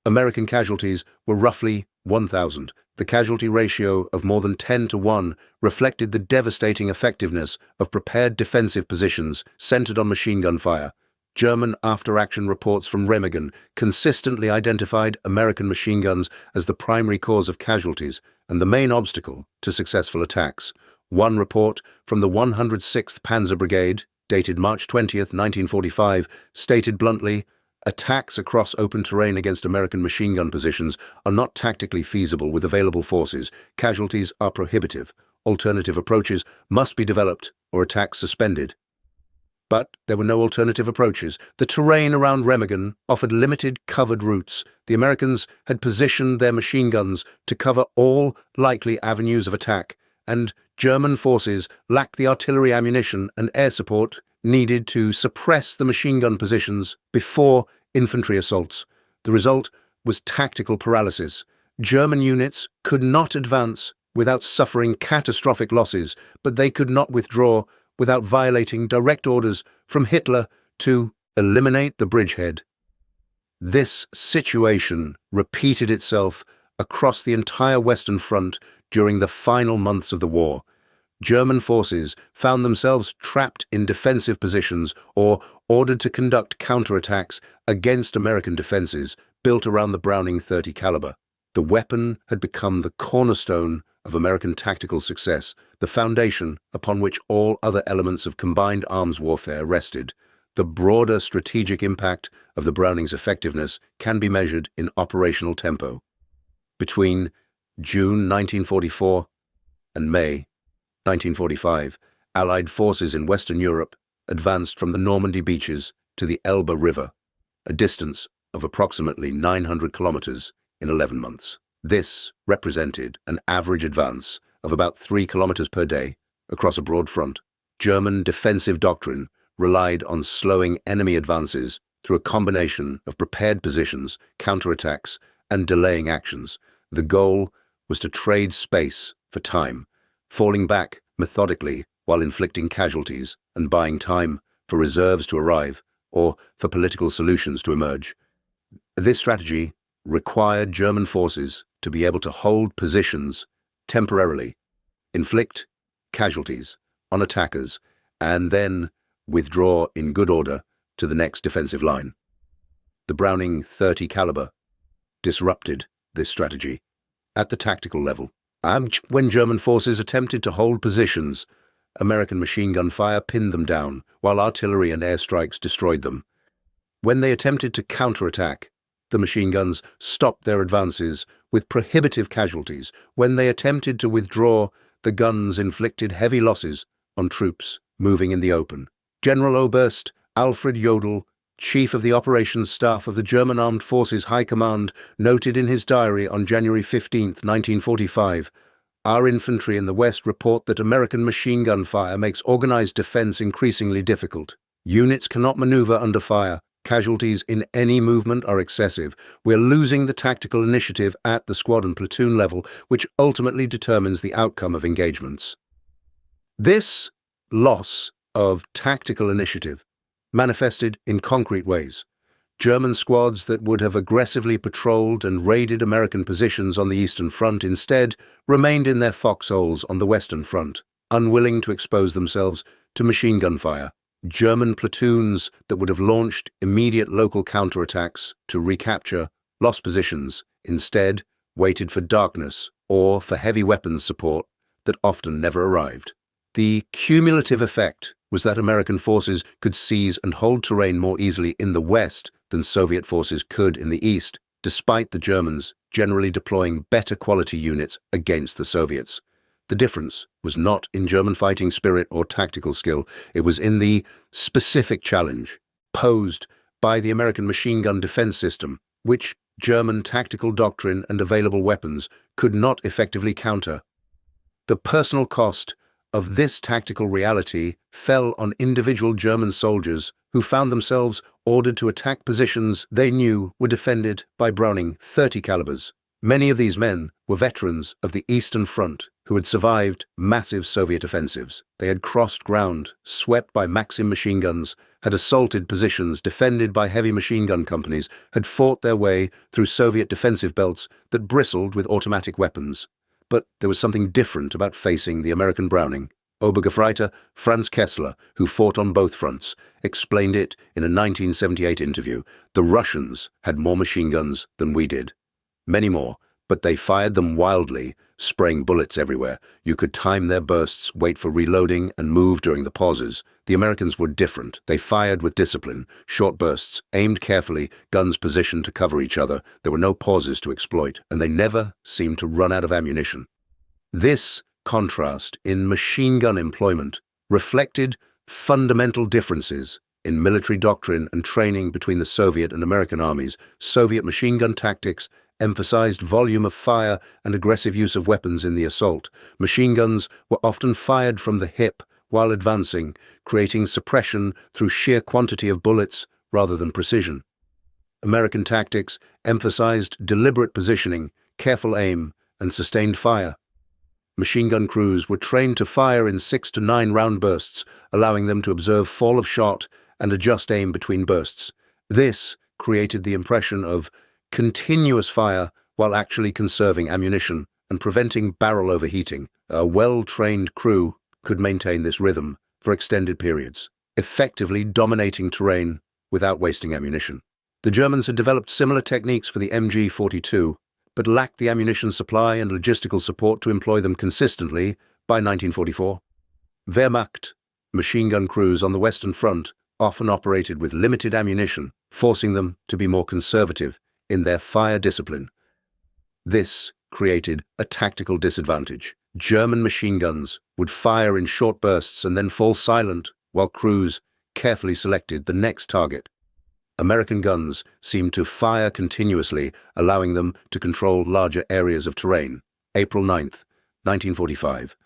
American casualties were roughly 1,000. The casualty ratio of more than 10 to 1 reflected the devastating effectiveness of prepared defensive positions centered on machine gun fire. German after-action reports from Remagen consistently identified American machine guns as the primary cause of casualties and the main obstacle to successful attacks. One report from the 106th Panzer Brigade, dated March 20th, 1945, stated bluntly, "Attacks across open terrain against American machine gun positions are not tactically feasible with available forces. Casualties are prohibitive. Alternative approaches must be developed or attacks suspended." But there were no alternative approaches. The terrain around Remagen offered limited covered routes. The Americans had positioned their machine guns to cover all likely avenues of attack, and German forces lacked the artillery ammunition and air support needed to suppress the machine gun positions before infantry assaults. The result was tactical paralysis. German units could not advance without suffering catastrophic losses, but they could not withdraw without violating direct orders from Hitler to eliminate the bridgehead. This situation repeated itself across the entire Western Front during the final months of the war. German forces found themselves trapped in defensive positions or ordered to conduct counterattacks against American defenses built around the Browning .30 caliber. The weapon had become the cornerstone of American tactical success, the foundation upon which all other elements of combined arms warfare rested. The broader strategic impact of the Browning's effectiveness can be measured in operational tempo. Between June 1944 and May 1945, Allied forces in Western Europe advanced from the Normandy beaches to the Elbe River, a distance of approximately 900 kilometers in 11 months. This represented an average advance of about 3 kilometers per day across a broad front. German defensive doctrine relied on slowing enemy advances through a combination of prepared positions, counterattacks, and delaying actions. The goal was to trade space for time, falling back methodically while inflicting casualties and buying time for reserves to arrive or for political solutions to emerge. This strategy required German forces to be able to hold positions temporarily, inflict casualties on attackers, and then withdraw in good order to the next defensive line. The Browning .30 caliber disrupted this strategy at the tactical level. When German forces attempted to hold positions, American machine gun fire pinned them down, while artillery and airstrikes destroyed them. When they attempted to counterattack, the machine guns stopped their advances with prohibitive casualties. When they attempted to withdraw, the guns inflicted heavy losses on troops moving in the open. General Oberst Alfred Jodl, chief of the operations staff of the German Armed Forces High Command, noted in his diary on January 15, 1945, "Our infantry in the West report that American machine gun fire makes organized defense increasingly difficult. Units cannot maneuver under fire. Casualties in any movement are excessive. We're losing the tactical initiative at the squad and platoon level, which ultimately determines the outcome of engagements." This loss of tactical initiative manifested in concrete ways. German squads that would have aggressively patrolled and raided American positions on the Eastern Front instead remained in their foxholes on the Western Front, unwilling to expose themselves to machine gun fire. German platoons that would have launched immediate local counterattacks to recapture lost positions instead waited for darkness or for heavy weapons support that often never arrived. The cumulative effect was that American forces could seize and hold terrain more easily in the West than Soviet forces could in the East, despite the Germans generally deploying better quality units against the Soviets. The difference was not in German fighting spirit or tactical skill, it was in the specific challenge posed by the American machine gun defense system, which German tactical doctrine and available weapons could not effectively counter. The personal cost of this tactical reality fell on individual German soldiers who found themselves ordered to attack positions they knew were defended by Browning .30 calibers. Many of these men were veterans of the Eastern Front who had survived massive Soviet offensives. They had crossed ground, swept by Maxim machine guns, had assaulted positions defended by heavy machine gun companies, had fought their way through Soviet defensive belts that bristled with automatic weapons. But there was something different about facing the American Browning. Obergefreiter Franz Kessler, who fought on both fronts, explained it in a 1978 interview. The Russians had more machine guns than we did. Many more, but they fired them wildly, spraying bullets everywhere. You could time their bursts, wait for reloading, and move during the pauses. The Americans were different. They fired with discipline, short bursts, aimed carefully, guns positioned to cover each other. There were no pauses to exploit, and they never seemed to run out of ammunition. This contrast in machine gun employment reflected fundamental differences in military doctrine and training between the Soviet and American armies. Soviet machine gun tactics emphasized volume of fire and aggressive use of weapons in the assault. Machine guns were often fired from the hip while advancing, creating suppression through sheer quantity of bullets rather than precision. American tactics emphasized deliberate positioning, careful aim, and sustained fire. Machine gun crews were trained to fire in 6 to 9 round bursts, allowing them to observe fall of shot and adjust aim between bursts. This created the impression of continuous fire while actually conserving ammunition and preventing barrel overheating. A well-trained crew could maintain this rhythm for extended periods, effectively dominating terrain without wasting ammunition. The Germans had developed similar techniques for the MG-42, but lacked the ammunition supply and logistical support to employ them consistently by 1944. Wehrmacht machine gun crews on the Western Front often operated with limited ammunition, forcing them to be more conservative in their fire discipline. This created a tactical disadvantage. German machine guns would fire in short bursts and then fall silent while crews carefully selected the next target. American guns seemed to fire continuously, allowing them to control larger areas of terrain. April 9, 1945.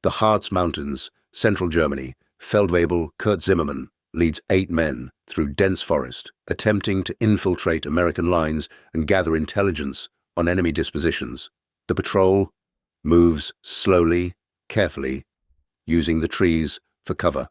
The Harz Mountains, central Germany. Feldwebel Kurt Zimmermann leads 8 men through dense forest, attempting to infiltrate American lines and gather intelligence on enemy dispositions. The patrol moves slowly, carefully, using the trees for cover.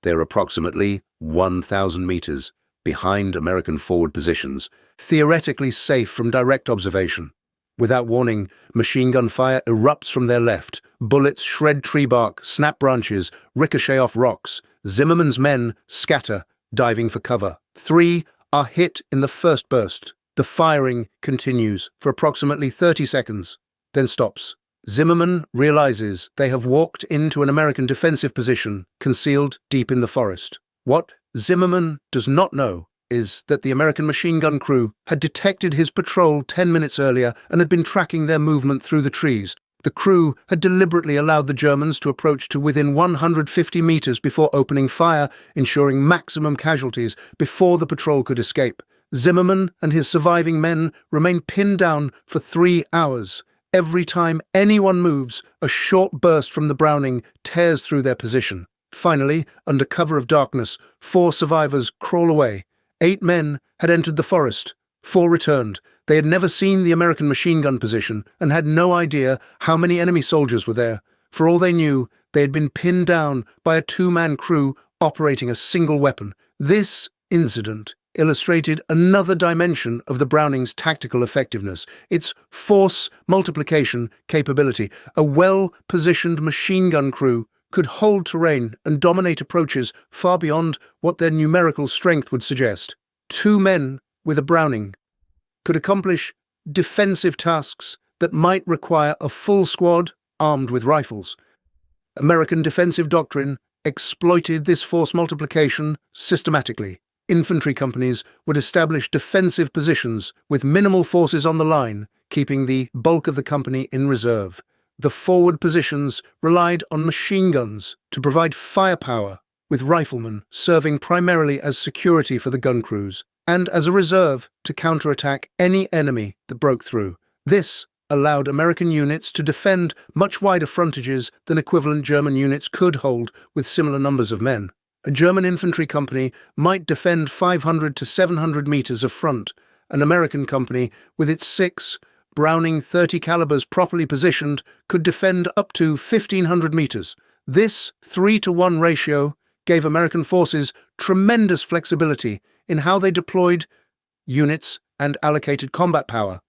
They're approximately 1,000 meters behind American forward positions, theoretically safe from direct observation. Without warning, machine gun fire erupts from their left. Bullets shred tree bark, snap branches, ricochet off rocks. Zimmermann's men scatter, diving for cover. 3 are hit in the first burst. The firing continues for approximately 30 seconds, then stops. Zimmermann realizes they have walked into an American defensive position concealed deep in the forest. What Zimmermann does not know is that the American machine gun crew had detected his patrol 10 minutes earlier and had been tracking their movement through the trees. The crew had deliberately allowed the Germans to approach to within 150 meters before opening fire, ensuring maximum casualties before the patrol could escape. Zimmermann and his surviving men remained pinned down for 3 hours. Every time anyone moves, a short burst from the Browning tears through their position. Finally, under cover of darkness, 4 survivors crawl away. 8 men had entered the forest. 4 returned. They had never seen the American machine gun position and had no idea how many enemy soldiers were there. For all they knew, they had been pinned down by a 2-man crew operating a single weapon. This incident illustrated another dimension of the Browning's tactical effectiveness, its force multiplication capability. A well-positioned machine gun crew could hold terrain and dominate approaches far beyond what their numerical strength would suggest. Two men with a Browning could accomplish defensive tasks that might require a full squad armed with rifles. American defensive doctrine exploited this force multiplication systematically. Infantry companies would establish defensive positions with minimal forces on the line, keeping the bulk of the company in reserve. The forward positions relied on machine guns to provide firepower, with riflemen serving primarily as security for the gun crews, and as a reserve to counterattack any enemy that broke through. This allowed American units to defend much wider frontages than equivalent German units could hold with similar numbers of men. A German infantry company might defend 500 to 700 meters of front. An American company, with its 6 Browning 30 calibers properly positioned, could defend up to 1,500 meters. This 3-to-1 ratio gave American forces tremendous flexibility in how they deployed units and allocated combat power.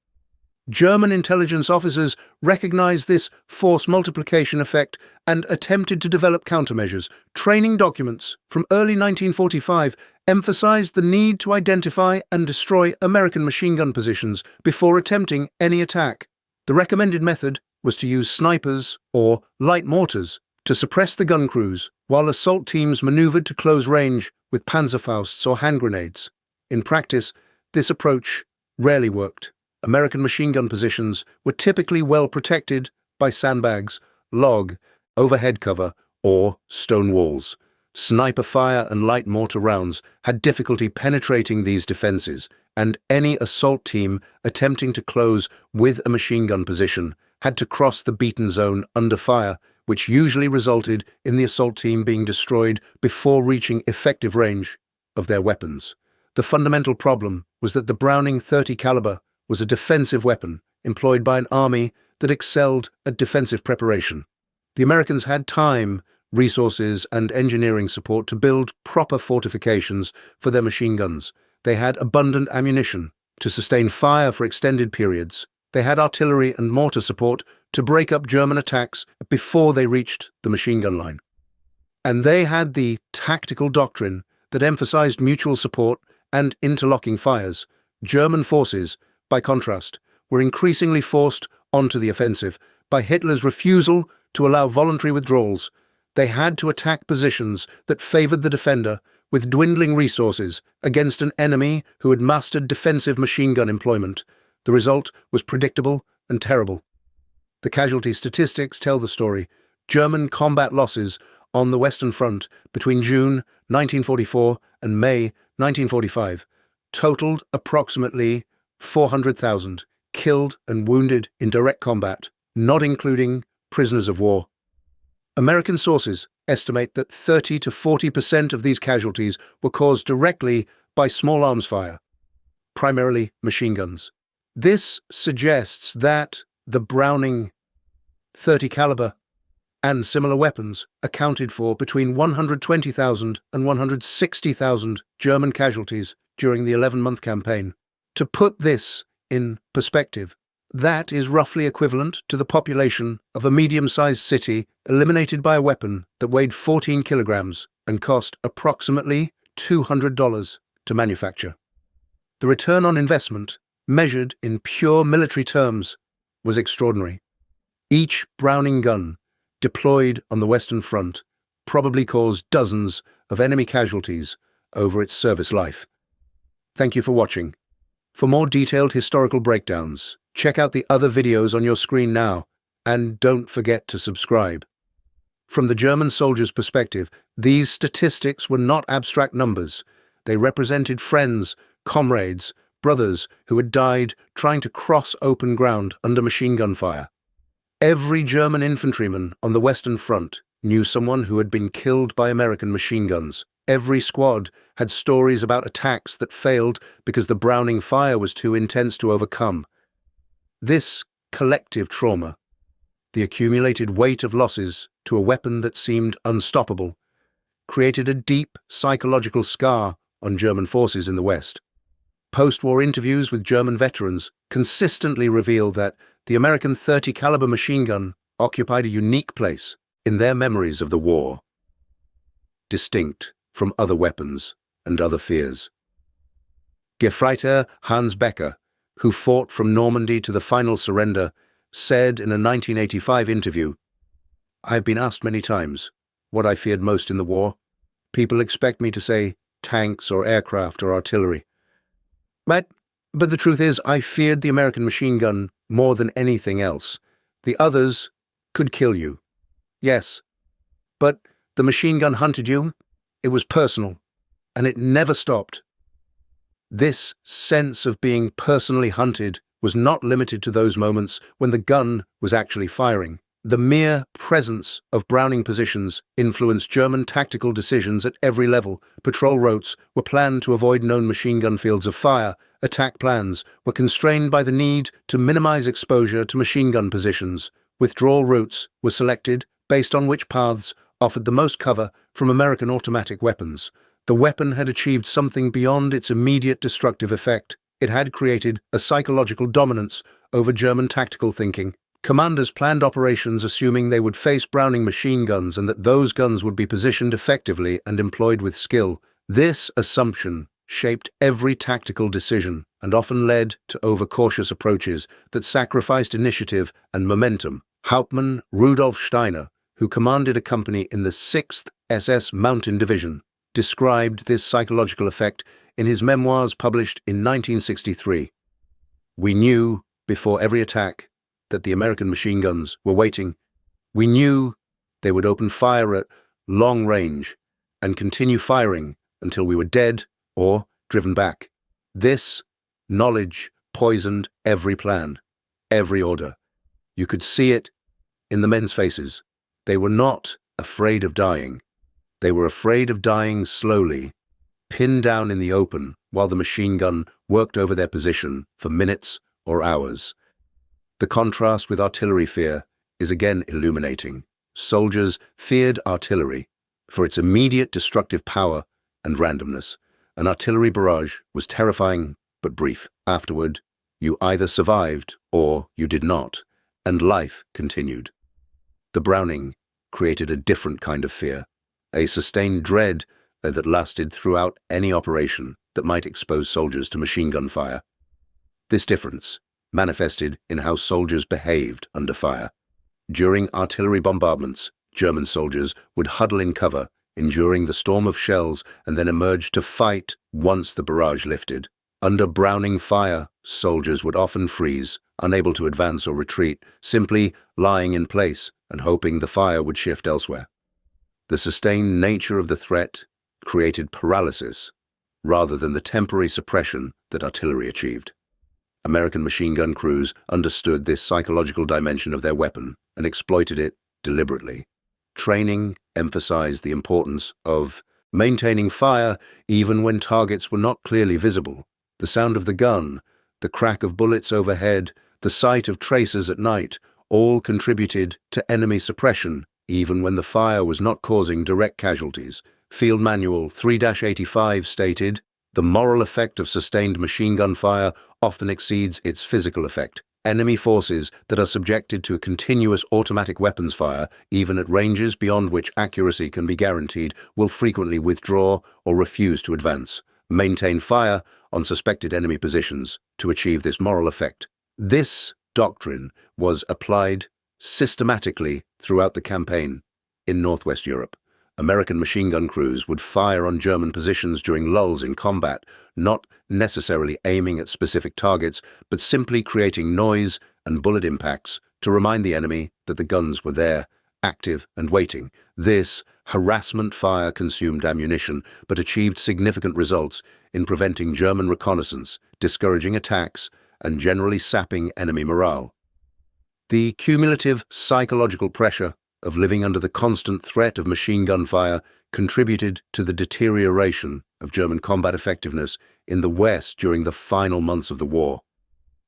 German intelligence officers recognized this force multiplication effect and attempted to develop countermeasures. Training documents from early 1945 emphasized the need to identify and destroy American machine gun positions before attempting any attack. The recommended method was to use snipers or light mortars to suppress the gun crews, while assault teams maneuvered to close range with Panzerfausts or hand grenades. In practice, this approach rarely worked. American machine gun positions were typically well protected by sandbags, log, overhead cover, or stone walls. Sniper fire and light mortar rounds had difficulty penetrating these defenses, and any assault team attempting to close with a machine gun position had to cross the beaten zone under fire, which usually resulted in the assault team being destroyed before reaching effective range of their weapons. The fundamental problem was that the Browning 30 caliber was a defensive weapon employed by an army that excelled at defensive preparation. The Americans had time, resources, and engineering support to build proper fortifications for their machine guns. They had abundant ammunition to sustain fire for extended periods. They had artillery and mortar support to break up German attacks before they reached the machine gun line. And they had the tactical doctrine that emphasized mutual support and interlocking fires. German forces, by contrast, were increasingly forced onto the offensive by Hitler's refusal to allow voluntary withdrawals. They had to attack positions that favored the defender with dwindling resources against an enemy who had mastered defensive machine gun employment. The result was predictable and terrible. The casualty statistics tell the story. German combat losses on the Western Front between June 1944 and May 1945 totaled approximately 400,000 killed and wounded in direct combat, not including prisoners of war. American sources estimate that 30 to 40% of these casualties were caused directly by small arms fire, primarily machine guns. This suggests that the Browning 30 caliber and similar weapons accounted for between 120,000 and 160,000 German casualties during the 11-month campaign. To put this in perspective, that is roughly equivalent to the population of a medium-sized city eliminated by a weapon that weighed 14 kilograms and cost approximately $200 to manufacture. The return on investment, measured in pure military terms, was extraordinary. Each Browning gun deployed on the Western Front probably caused dozens of enemy casualties over its service life. Thank you for watching. For more detailed historical breakdowns, check out the other videos on your screen now, and don't forget to subscribe. From the German soldier's perspective, these statistics were not abstract numbers. They represented friends, comrades, brothers who had died trying to cross open ground under machine gun fire. Every German infantryman on the Western Front knew someone who had been killed by American machine guns. Every squad had stories about attacks that failed because the Browning fire was too intense to overcome. This collective trauma, the accumulated weight of losses to a weapon that seemed unstoppable, created a deep psychological scar on German forces in the West. Post-war interviews with German veterans consistently revealed that the American .30 caliber machine gun occupied a unique place in their memories of the war, distinct from other weapons and other fears. Gefreiter Hans Becker, who fought from Normandy to the final surrender, said in a 1985 interview, "I have been asked many times what I feared most in the war. People expect me to say tanks or aircraft or artillery. But the truth is, I feared the American machine gun more than anything else. The others could kill you. Yes, but the machine gun hunted you. It was personal, and it never stopped." This sense of being personally hunted was not limited to those moments when the gun was actually firing. The mere presence of Browning positions influenced German tactical decisions at every level. Patrol routes were planned to avoid known machine gun fields of fire. Attack plans were constrained by the need to minimize exposure to machine gun positions. Withdrawal routes were selected based on which paths offered the most cover from American automatic weapons. The weapon had achieved something beyond its immediate destructive effect. It had created a psychological dominance over German tactical thinking. Commanders planned operations assuming they would face Browning machine guns and that those guns would be positioned effectively and employed with skill. This assumption shaped every tactical decision and often led to overcautious approaches that sacrificed initiative and momentum. Hauptmann Rudolf Steiner, who commanded a company in the 6th SS Mountain Division, described this psychological effect in his memoirs published in 1963. "We knew before every attack that the American machine guns were waiting. We knew they would open fire at long range and continue firing until we were dead or driven back. This knowledge poisoned every plan, every order. You could see it in the men's faces. They were not afraid of dying. They were afraid of dying slowly, pinned down in the open while the machine gun worked over their position for minutes or hours." The contrast with artillery fear is again illuminating. Soldiers feared artillery for its immediate destructive power and randomness. An artillery barrage was terrifying but brief. Afterward, you either survived or you did not, and life continued. The Browning created a different kind of fear, a sustained dread that lasted throughout any operation that might expose soldiers to machine gun fire. This difference manifested in how soldiers behaved under fire. During artillery bombardments, German soldiers would huddle in cover, enduring the storm of shells, and then emerge to fight once the barrage lifted. Under Browning fire, soldiers would often freeze, unable to advance or retreat, simply lying in place and hoping the fire would shift elsewhere. The sustained nature of the threat created paralysis rather than the temporary suppression that artillery achieved. American machine gun crews understood this psychological dimension of their weapon and exploited it deliberately. Training emphasized the importance of maintaining fire even when targets were not clearly visible. The sound of the gun, the crack of bullets overhead, the sight of tracers at night all contributed to enemy suppression even when the fire was not causing direct casualties. Field Manual 3-85 stated, "The moral effect of sustained machine gun fire often exceeds its physical effect. Enemy forces that are subjected to continuous automatic weapons fire, even at ranges beyond which accuracy can be guaranteed, will frequently withdraw or refuse to advance. Maintain fire on suspected enemy positions to achieve this moral effect." This doctrine was applied systematically throughout the campaign in Northwest Europe. American machine gun crews would fire on German positions during lulls in combat, not necessarily aiming at specific targets, but simply creating noise and bullet impacts to remind the enemy that the guns were there, active and waiting. This harassment fire consumed ammunition, but achieved significant results in preventing German reconnaissance, discouraging attacks, and generally sapping enemy morale. The cumulative psychological pressure of living under the constant threat of machine gun fire contributed to the deterioration of German combat effectiveness in the West during the final months of the war.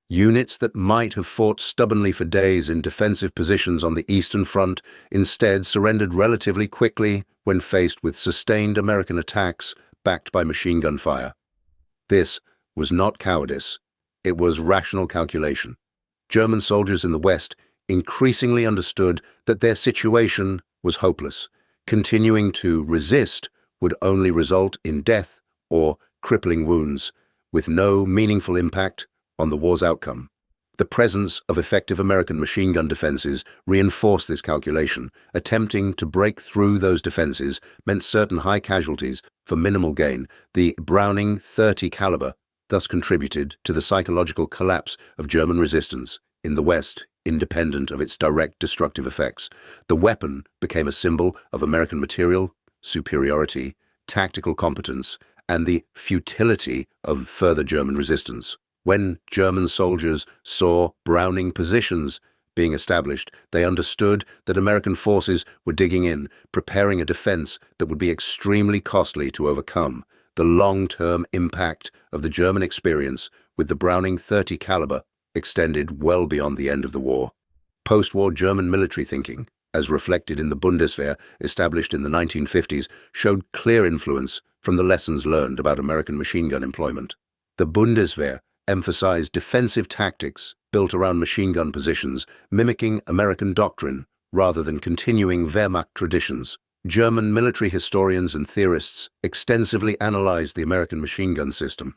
Units that might have fought stubbornly for days in defensive positions on the Eastern Front instead surrendered relatively quickly when faced with sustained American attacks backed by machine gun fire. This was not cowardice. It was rational calculation. German soldiers in the West increasingly understood that their situation was hopeless. Continuing to resist would only result in death or crippling wounds, with no meaningful impact on the war's outcome. The presence of effective American machine gun defenses reinforced this calculation. Attempting to break through those defenses meant certain high casualties for minimal gain. The Browning .30 caliber thus contributed to the psychological collapse of German resistance in the West, independent of its direct destructive effects. The weapon became a symbol of American material superiority, tactical competence, and the futility of further German resistance. When German soldiers saw Browning positions being established, they understood that American forces were digging in, preparing a defense that would be extremely costly to overcome. The long-term impact of the German experience with the Browning .30 caliber extended well beyond the end of the war. Post-war German military thinking, as reflected in the Bundeswehr established in the 1950s, showed clear influence from the lessons learned about American machine gun employment. The Bundeswehr emphasized defensive tactics built around machine gun positions, mimicking American doctrine rather than continuing Wehrmacht traditions. German military historians and theorists extensively analyzed the American machine gun system.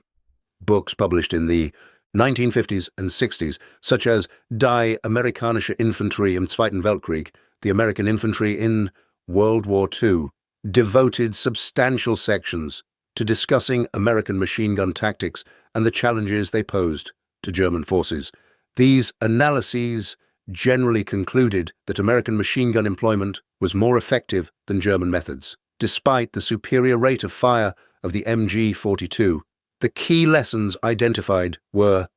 Books published in the 1950s and 60s, such as Die amerikanische Infantry im Zweiten Weltkrieg, the American infantry in World War II, devoted substantial sections to discussing American machine gun tactics and the challenges they posed to German forces. These analyses generally concluded that American machine gun employment was more effective than German methods. Despite the superior rate of fire of the MG-42, the key lessons identified were: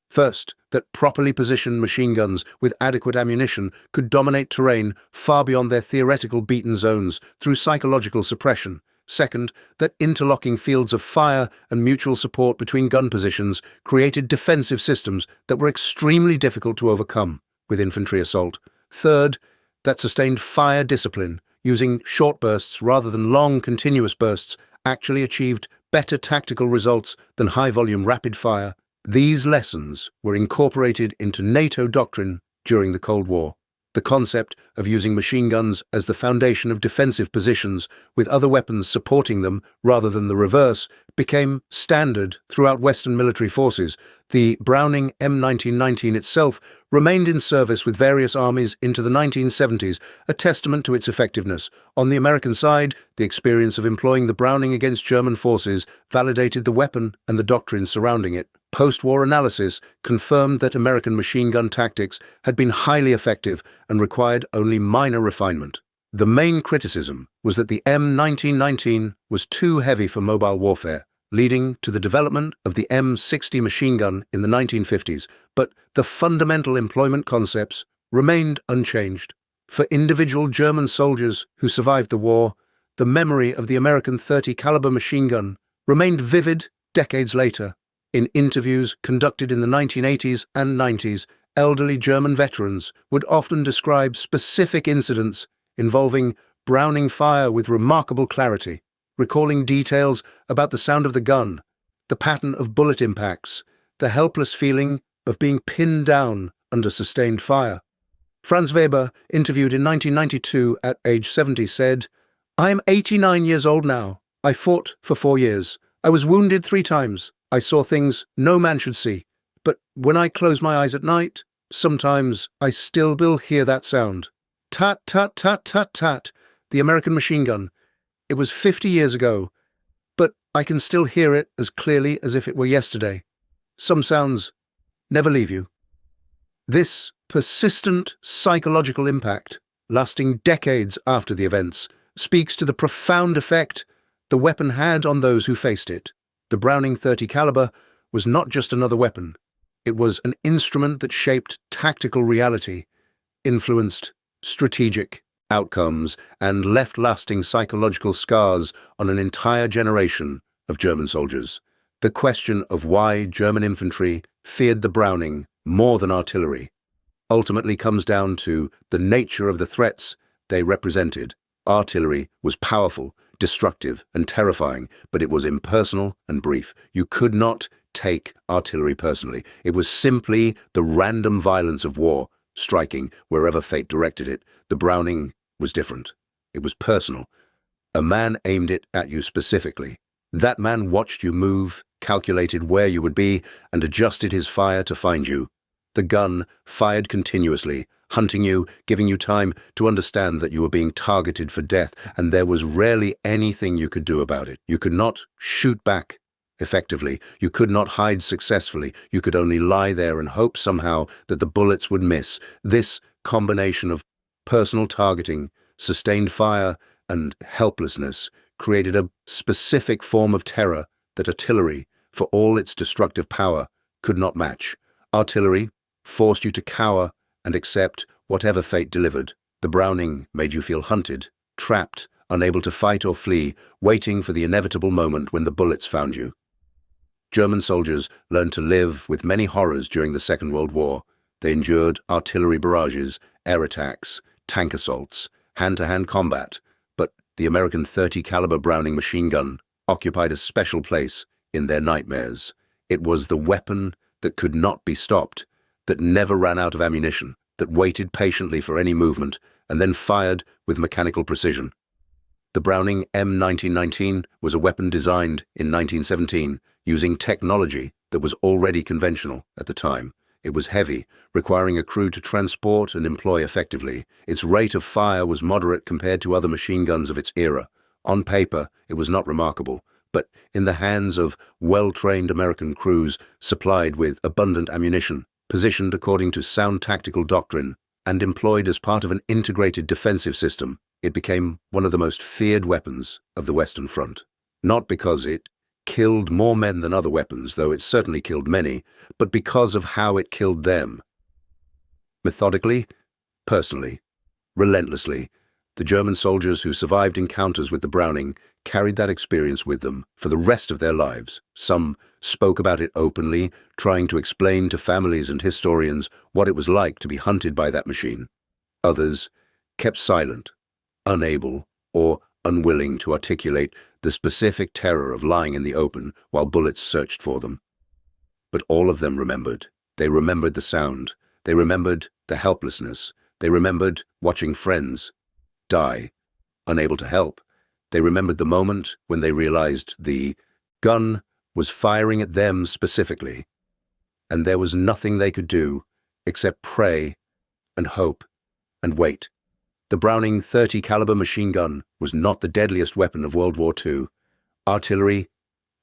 first, that properly positioned machine guns with adequate ammunition could dominate terrain far beyond their theoretical beaten zones through psychological suppression. Second, that interlocking fields of fire and mutual support between gun positions created defensive systems that were extremely difficult to overcome with infantry assault. Third, that sustained fire discipline, using short bursts rather than long continuous bursts, actually achieved better tactical results than high-volume rapid fire. These lessons were incorporated into NATO doctrine during the Cold War. The concept of using machine guns as the foundation of defensive positions, with other weapons supporting them rather than the reverse, became standard throughout Western military forces. The Browning M1919 itself remained in service with various armies into the 1970s, a testament to its effectiveness. On the American side, the experience of employing the Browning against German forces validated the weapon and the doctrine surrounding it. Post-war analysis confirmed that American machine gun tactics had been highly effective and required only minor refinement. The main criticism was that the M1919 was too heavy for mobile warfare, leading to the development of the M60 machine gun in the 1950s, but the fundamental employment concepts remained unchanged. For individual German soldiers who survived the war, the memory of the American .30 caliber machine gun remained vivid decades later. In interviews conducted in the 1980s and 90s, elderly German veterans would often describe specific incidents involving Browning fire with remarkable clarity, recalling details about the sound of the gun, the pattern of bullet impacts, the helpless feeling of being pinned down under sustained fire. Franz Weber, interviewed in 1992 at age 70, said, "I am 89 years old now. I fought for 4 years. I was wounded 3 times. I saw things no man should see. But when I close my eyes at night, sometimes I still will hear that sound. Tat, tat, tat, tat, tat, the American machine gun. It was 50 years ago, but I can still hear it as clearly as if it were yesterday. Some sounds never leave you." This persistent psychological impact, lasting decades after the events, speaks to the profound effect the weapon had on those who faced it. The Browning .30 caliber was not just another weapon. It was an instrument that shaped tactical reality, influenced strategic outcomes, and left lasting psychological scars on an entire generation of German soldiers. The question of why German infantry feared the Browning more than artillery ultimately comes down to the nature of the threats they represented. Artillery was powerful, destructive, and terrifying, but it was impersonal and brief. You could not take artillery personally. It was simply the random violence of war, striking wherever fate directed it. The Browning was different. It was personal. A man aimed it at you specifically. That man watched you move, calculated where you would be, and adjusted his fire to find you. The gun fired continuously, hunting you, giving you time to understand that you were being targeted for death, and there was rarely anything you could do about it. You could not shoot back effectively. You could not hide successfully. You could only lie there and hope somehow that the bullets would miss. This combination of personal targeting, sustained fire, and helplessness created a specific form of terror that artillery, for all its destructive power, could not match. Artillery forced you to cower and accept whatever fate delivered. The Browning made you feel hunted, trapped, unable to fight or flee, waiting for the inevitable moment when the bullets found you. German soldiers learned to live with many horrors during the Second World War. They endured artillery barrages, air attacks, tank assaults, hand-to-hand combat, but the American .30 caliber Browning machine gun occupied a special place in their nightmares. It was the weapon that could not be stopped, that never ran out of ammunition, that waited patiently for any movement, and then fired with mechanical precision. The Browning M1919 was a weapon designed in 1917 using technology that was already conventional at the time. It was heavy, requiring a crew to transport and employ effectively. Its rate of fire was moderate compared to other machine guns of its era. On paper, it was not remarkable, but in the hands of well-trained American crews supplied with abundant ammunition, positioned according to sound tactical doctrine, and employed as part of an integrated defensive system, it became one of the most feared weapons of the Western Front. Not because it killed more men than other weapons, though it certainly killed many, but because of how it killed them. Methodically, personally, relentlessly, the German soldiers who survived encounters with the Browning carried that experience with them for the rest of their lives. Some spoke about it openly, trying to explain to families and historians what it was like to be hunted by that machine. Others kept silent, unable or unwilling to articulate the specific terror of lying in the open while bullets searched for them. But all of them remembered. They remembered the sound. They remembered the helplessness. They remembered watching friends die, unable to help. They remembered the moment when they realized the gun was firing at them specifically, and there was nothing they could do except pray and hope and wait. The Browning .30 caliber machine gun was not the deadliest weapon of World War II. Artillery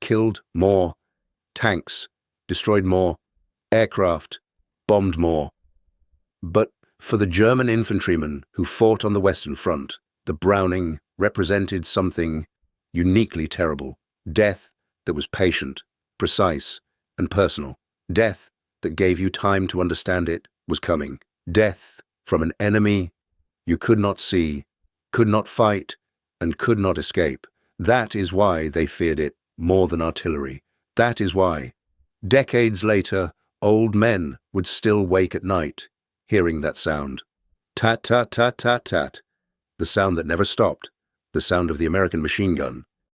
killed more, tanks destroyed more, aircraft bombed more. But for the German infantrymen who fought on the Western Front, the Browning represented something uniquely terrible. Death that was patient, precise, and personal. Death that gave you time to understand it was coming. Death from an enemy you could not see, could not fight, and could not escape. That is why they feared it more than artillery. That is why, decades later, old men would still wake at night, hearing that sound. Tat, tat, tat, tat, tat. The sound that never stopped. The sound of the American machine gun.